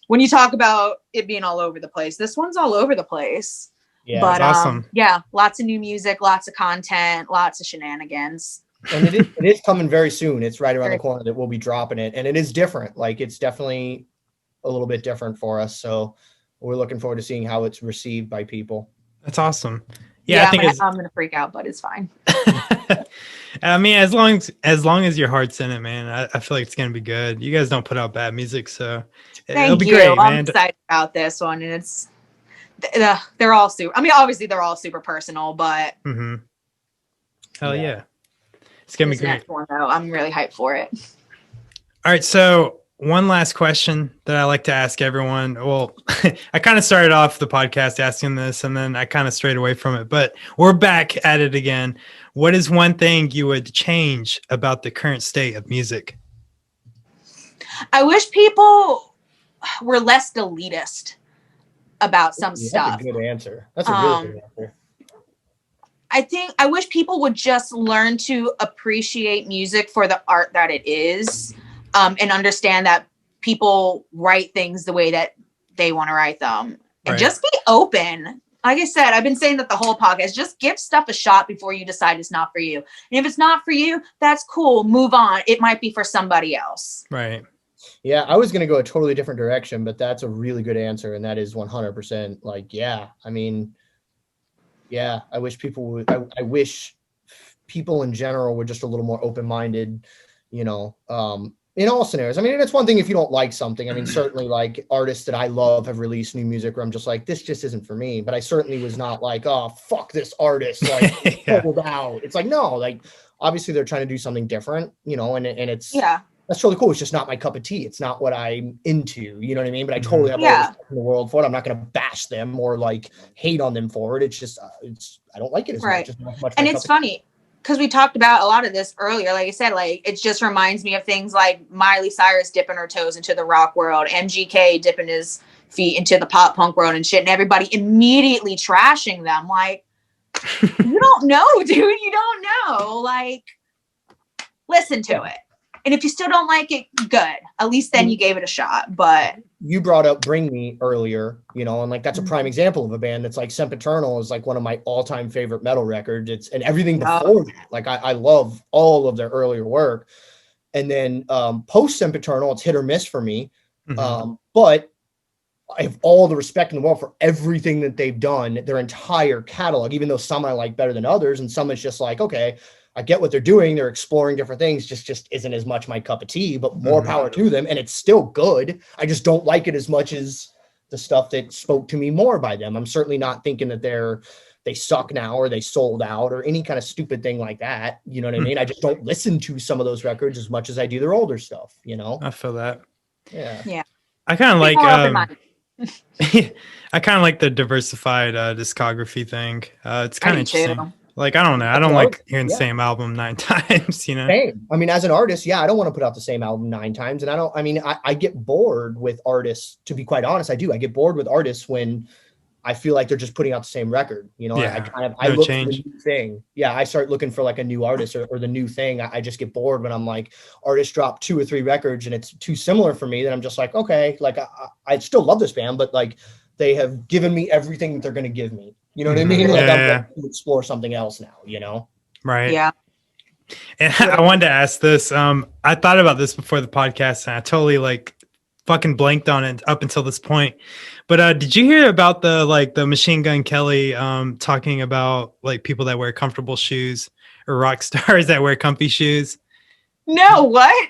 when you talk about it being all over the place, this one's all over the place. Yeah, but awesome. Yeah, lots of new music, lots of content, lots of shenanigans. And it is coming very soon. It's right around the corner that we'll be dropping it. And it is different. Like, it's definitely a little bit different for us. So we're looking forward to seeing how it's received by people. That's awesome. Yeah, I think I'm going to freak out, but it's fine. I mean, as long as your heart's in it, man, I feel like it's going to be good. You guys don't put out bad music, so it'll be great, man. I'm excited about this one. And it's, they're all super, I mean, obviously they're all super personal, but hell yeah. It's gonna be great. Next one, though, I'm really hyped for it. All right, so one last question that I like to ask everyone. Well, I kind of started off the podcast asking this, and then I kind of strayed away from it. But we're back at it again. What is one thing you would change about the current state of music? I wish people were less elitist about some stuff. That's a good answer. That's a really good answer. I wish people would just learn to appreciate music for the art that it is, and understand that people write things the way that they want to write them, and just be open. Like I said, I've been saying that the whole podcast, just give stuff a shot before you decide it's not for you. And if it's not for you, that's cool. Move on. It might be for somebody else. Right. Yeah, I was going to go a totally different direction, but that's a really good answer. And that is 100% like, yeah, I mean, yeah, I wish people would, I wish people in general were just a little more open-minded, in all scenarios. I mean, it's one thing if you don't like something. I mean, certainly like artists that I love have released new music where I'm just like, this just isn't for me. But I certainly was not like, oh, fuck this artist, like pulled out. It's like, no, like obviously they're trying to do something different, and it's, that's totally cool. It's just not my cup of tea. It's not what I'm into. You know what I mean? But I totally have all the respect in the world for it. I'm not going to bash them or like hate on them for it. It's just, I don't like it as much. It's not much and it's funny because we talked about a lot of this earlier. Like I said, like it just reminds me of things like Miley Cyrus dipping her toes into the rock world, MGK dipping his feet into the pop punk world and shit, and everybody immediately trashing them. Like, you don't know, dude. You don't know. Like, listen to it. And if you still don't like it, good. At least then you gave it a shot. But you brought up Bring Me earlier, and like that's a prime example of a band that's like Sempiternal is like one of my all-time favorite metal records. And everything before that. Like I love all of their earlier work. And then post Sempiternal, it's hit or miss for me. But I have all the respect in the world for everything that they've done, their entire catalog, even though some I like better than others, and some it's just like, okay, I get what they're doing. They're exploring different things. Just isn't as much my cup of tea, but more power to them. And it's still good. I just don't like it as much as the stuff that spoke to me more by them. I'm certainly not thinking that they suck now or they sold out or any kind of stupid thing like that. You know what I mean? I just don't listen to some of those records as much as I do their older stuff, I feel that. Yeah. I kind of like, I kind of like the diversified discography thing. It's kind of interesting. Too. Like, I don't know. I don't like hearing the same album 9 times, Same. I mean, as an artist, I don't want to put out the same album 9 times. And I get bored with artists, to be quite honest. I do. I get bored with artists when I feel like they're just putting out the same record. I look for the new thing. Yeah. I start looking for like a new artist or the new thing. I just get bored when I'm like, artists drop 2 or 3 records and it's too similar for me. Then I'm just like, okay, like I still love this band, but like they have given me everything that they're going to give me. You know what I mean? Like I'm going to explore something else now, Right. Yeah. And I wanted to ask this. I thought about this before the podcast and I totally like fucking blanked on it up until this point. But did you hear about the Machine Gun Kelly talking about like people that wear comfortable shoes or rock stars that wear comfy shoes? No, what?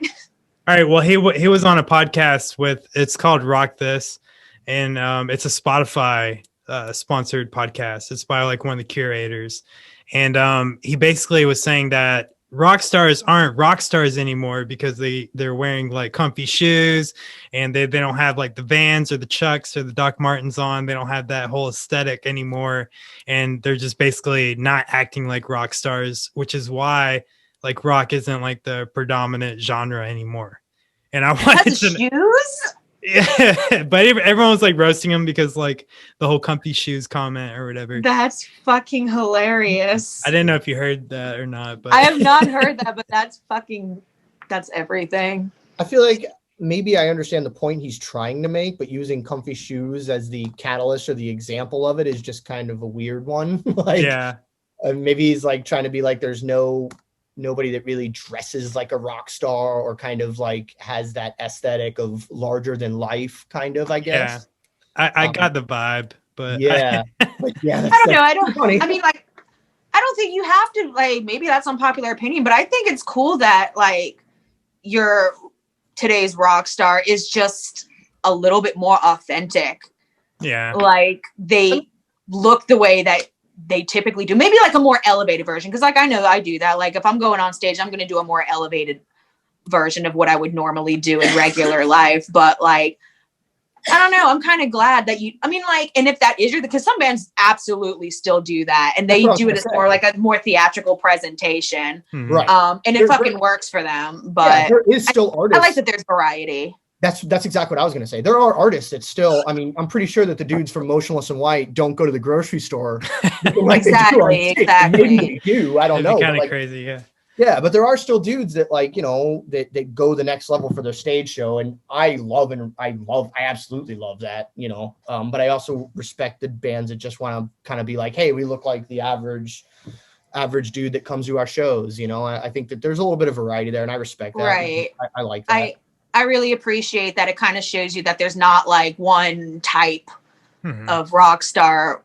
All right. Well, he was on a podcast it's called Rock This, and it's a Spotify sponsored podcast. It's by like one of the curators, and he basically was saying that rock stars aren't rock stars anymore because they're wearing like comfy shoes and they don't have like the Vans or the Chucks or the Doc Martens on. They don't have that whole aesthetic anymore, and they're just basically not acting like rock stars, which is why like rock isn't like the predominant genre anymore. And I wanted to shoes. Yeah, but everyone was like roasting him because like the whole comfy shoes comment or whatever. That's fucking hilarious. I didn't know if you heard that or not, but I have not heard that, but that's everything. I feel like maybe I understand the point he's trying to make, but using comfy shoes as the catalyst or the example of it is just kind of a weird one. Like, yeah, maybe he's like trying to be like, there's nobody that really dresses like a rock star or kind of like has that aesthetic of larger than life kind of, I guess. Yeah. I got the vibe, but yeah. But yeah, I don't know. I don't funny. I mean, like, I don't think you have to, like, maybe that's unpopular opinion, but I think it's cool that like your today's rock star is just a little bit more authentic. Yeah. Like they look the way that they typically do, maybe like a more elevated version. Cause like, I know I do that. Like if I'm going on stage, I'm going to do a more elevated version of what I would normally do in regular life. But like, I don't know. I'm kind of glad that and if that is because some bands absolutely still do that and they do it as more like a more theatrical presentation. Right. And it fucking works for them. But there is still artists. I like that there's variety. That's exactly what I was going to say. There are artists that still, I mean, I'm pretty sure that the dudes from Motionless in White don't go to the grocery store. Like Exactly. Maybe they do. I don't know. Kind of like, crazy. Yeah. Yeah, but there are still dudes that like, that go the next level for their stage show. And I absolutely love that, but I also respect the bands that just want to kind of be like, hey, we look like the average dude that comes to our shows. I think that there's a little bit of variety there and I respect that. Right. I like that. I really appreciate that. It kind of shows you that there's not like one type of rock star,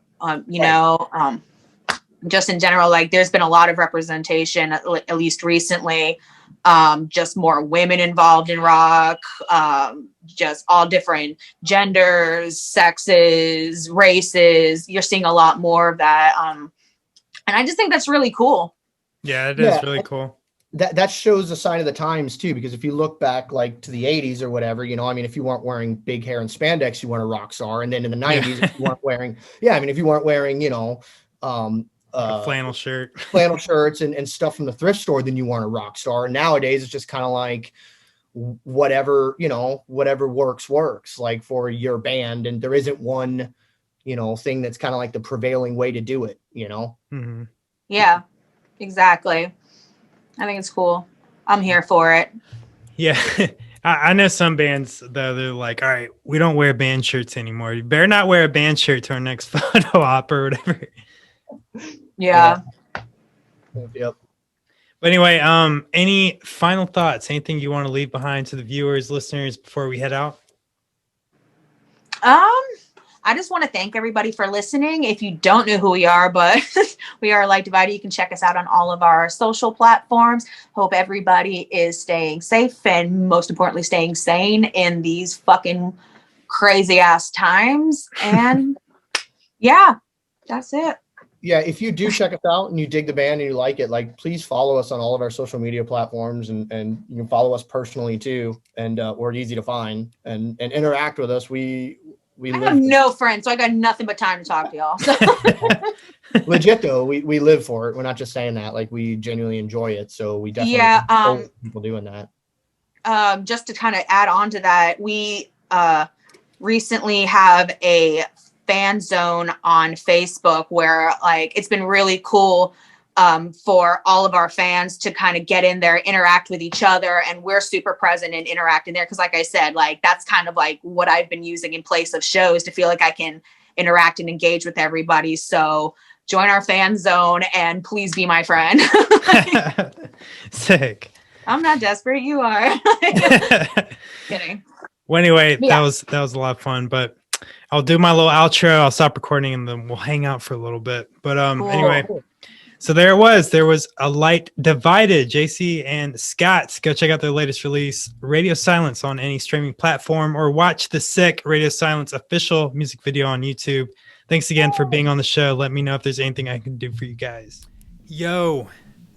just in general, like there's been a lot of representation, at least recently, just more women involved in rock, just all different genders, sexes, races. You're seeing a lot more of that. And I just think that's really cool. Yeah, it is really cool. That shows a sign of the times too, because if you look back like to the 80s or whatever, if you weren't wearing big hair and spandex, you weren't a rock star. And then in the 90s, if you weren't wearing, if you weren't wearing, a flannel shirts and stuff from the thrift store, then you weren't a rock star. And nowadays it's just kind of like whatever works like for your band. And there isn't one, thing that's kind of like the prevailing way to do it, Mm-hmm. Yeah, exactly. I think it's cool. I'm here for it. Yeah. I know some bands, though, they're like, all right, we don't wear band shirts anymore. You better not wear a band shirt to our next photo op or whatever. Yeah. Yep. But anyway, any final thoughts? Anything you want to leave behind to the viewers, listeners before we head out? I just want to thank everybody for listening. If you don't know who we are, but we are Light Divided, you can check us out on all of our social platforms. Hope everybody is staying safe and most importantly, staying sane in these fucking crazy ass times. And yeah, that's it. Yeah, if you do check us out and you dig the band and you like it, like please follow us on all of our social media platforms and you can follow us personally too. And we're easy to find and interact with us. I have no friends, so I got nothing but time to talk to y'all. So. Legit though, we live for it. We're not just saying that, like we genuinely enjoy it. So we definitely support people doing that. Just to kind of add on to that, we recently have a fan zone on Facebook where like it's been really cool for all of our fans to kind of get in there, interact with each other, and we're super present and interacting there because like I said, like that's kind of like what I've been using in place of shows to feel like I can interact and engage with everybody. So join our fan zone and please be my friend. Sick. I'm not desperate, you are. Kidding. Well, anyway, that was a lot of fun, but I'll do my little outro. I'll stop recording and then we'll hang out for a little bit. But cool. Anyway, so there was a Light Divided, Jaycee and Scott. Go check out their latest release, Radio Silence, on any streaming platform, or watch the sick Radio Silence official music video on YouTube. Thanks again for being on the show. Let me know if there's anything I can do for you guys. Yo,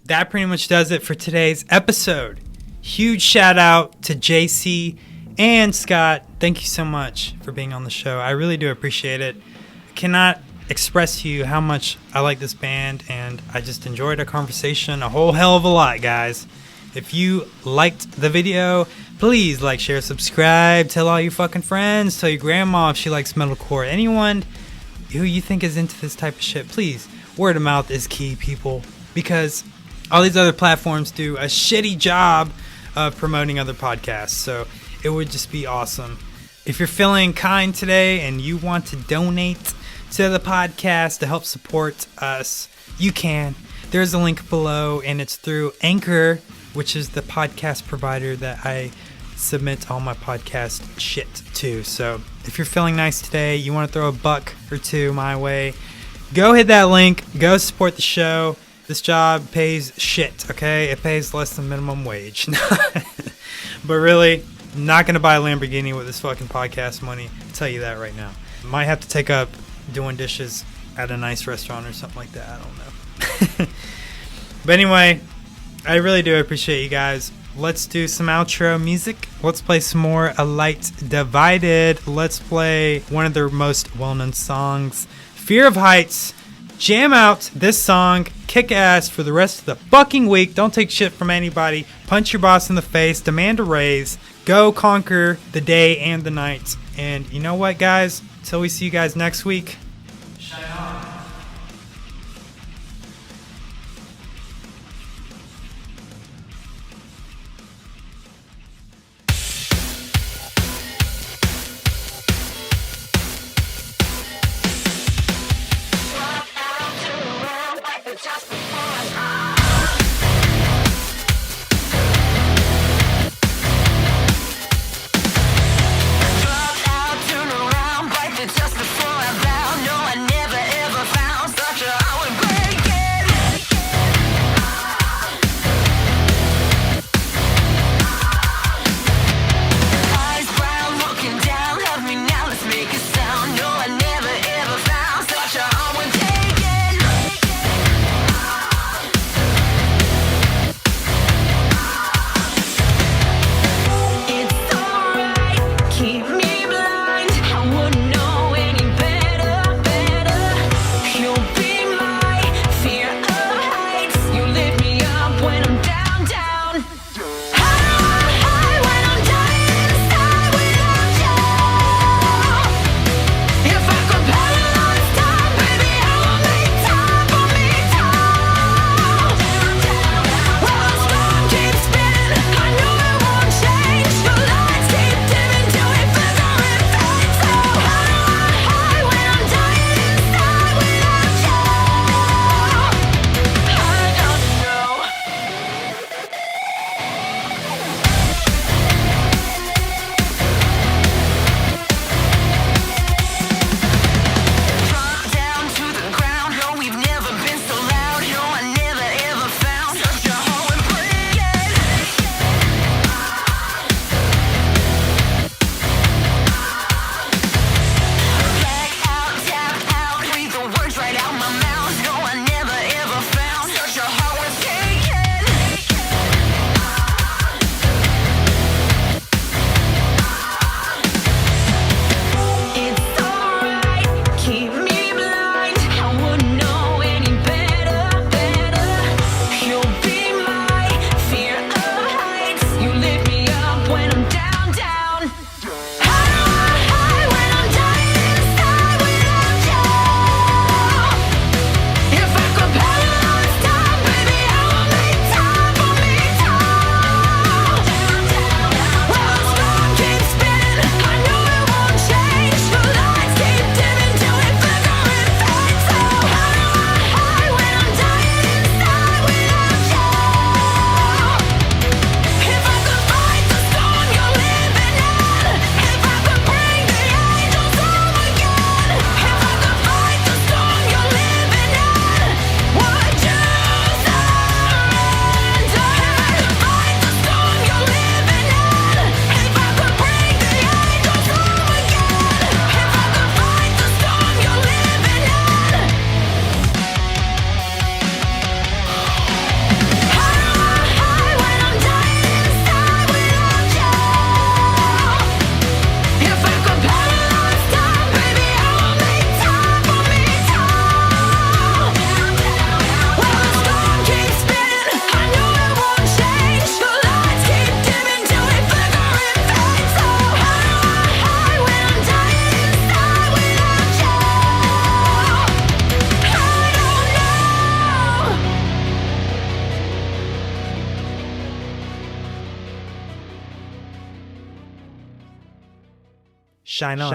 that pretty much does it for today's episode. Huge shout out to Jaycee and Scott. Thank you so much for being on the show. I really do appreciate it. I cannot express to you how much I like this band, and I just enjoyed our conversation a whole hell of a lot, guys. If you liked the video, please like, share, subscribe. Tell all your fucking friends. Tell your grandma if she likes metalcore. Anyone who you think is into this type of shit, please. Word of mouth is key, people. Because all these other platforms do a shitty job of promoting other podcasts. So it would just be awesome. If you're feeling kind today and you want to donate to the podcast to help support us, you can. There's a link below, and it's through Anchor, which is the podcast provider that I submit all my podcast shit to. So if you're feeling nice today, you want to throw a buck or two my way, go hit that link. Go support the show. This job pays shit, okay? It pays less than minimum wage. But really, not going to buy a Lamborghini with this fucking podcast money. I'll tell you that right now. Might have to take up doing dishes at a nice restaurant or something like that. I don't know. But anyway, I really do appreciate you guys. Let's do some outro music. Let's play some more A Light Divided. Let's play one of their most well-known songs, Fear of Heights. Jam out this song, kick ass for the rest of the fucking week. Don't take shit from anybody. Punch your boss in the face. Demand a raise. Go conquer the day and the night. And you know what, guys? Until we see you guys next week, shine on. Just before I bound Shine on.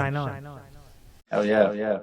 Hell yeah.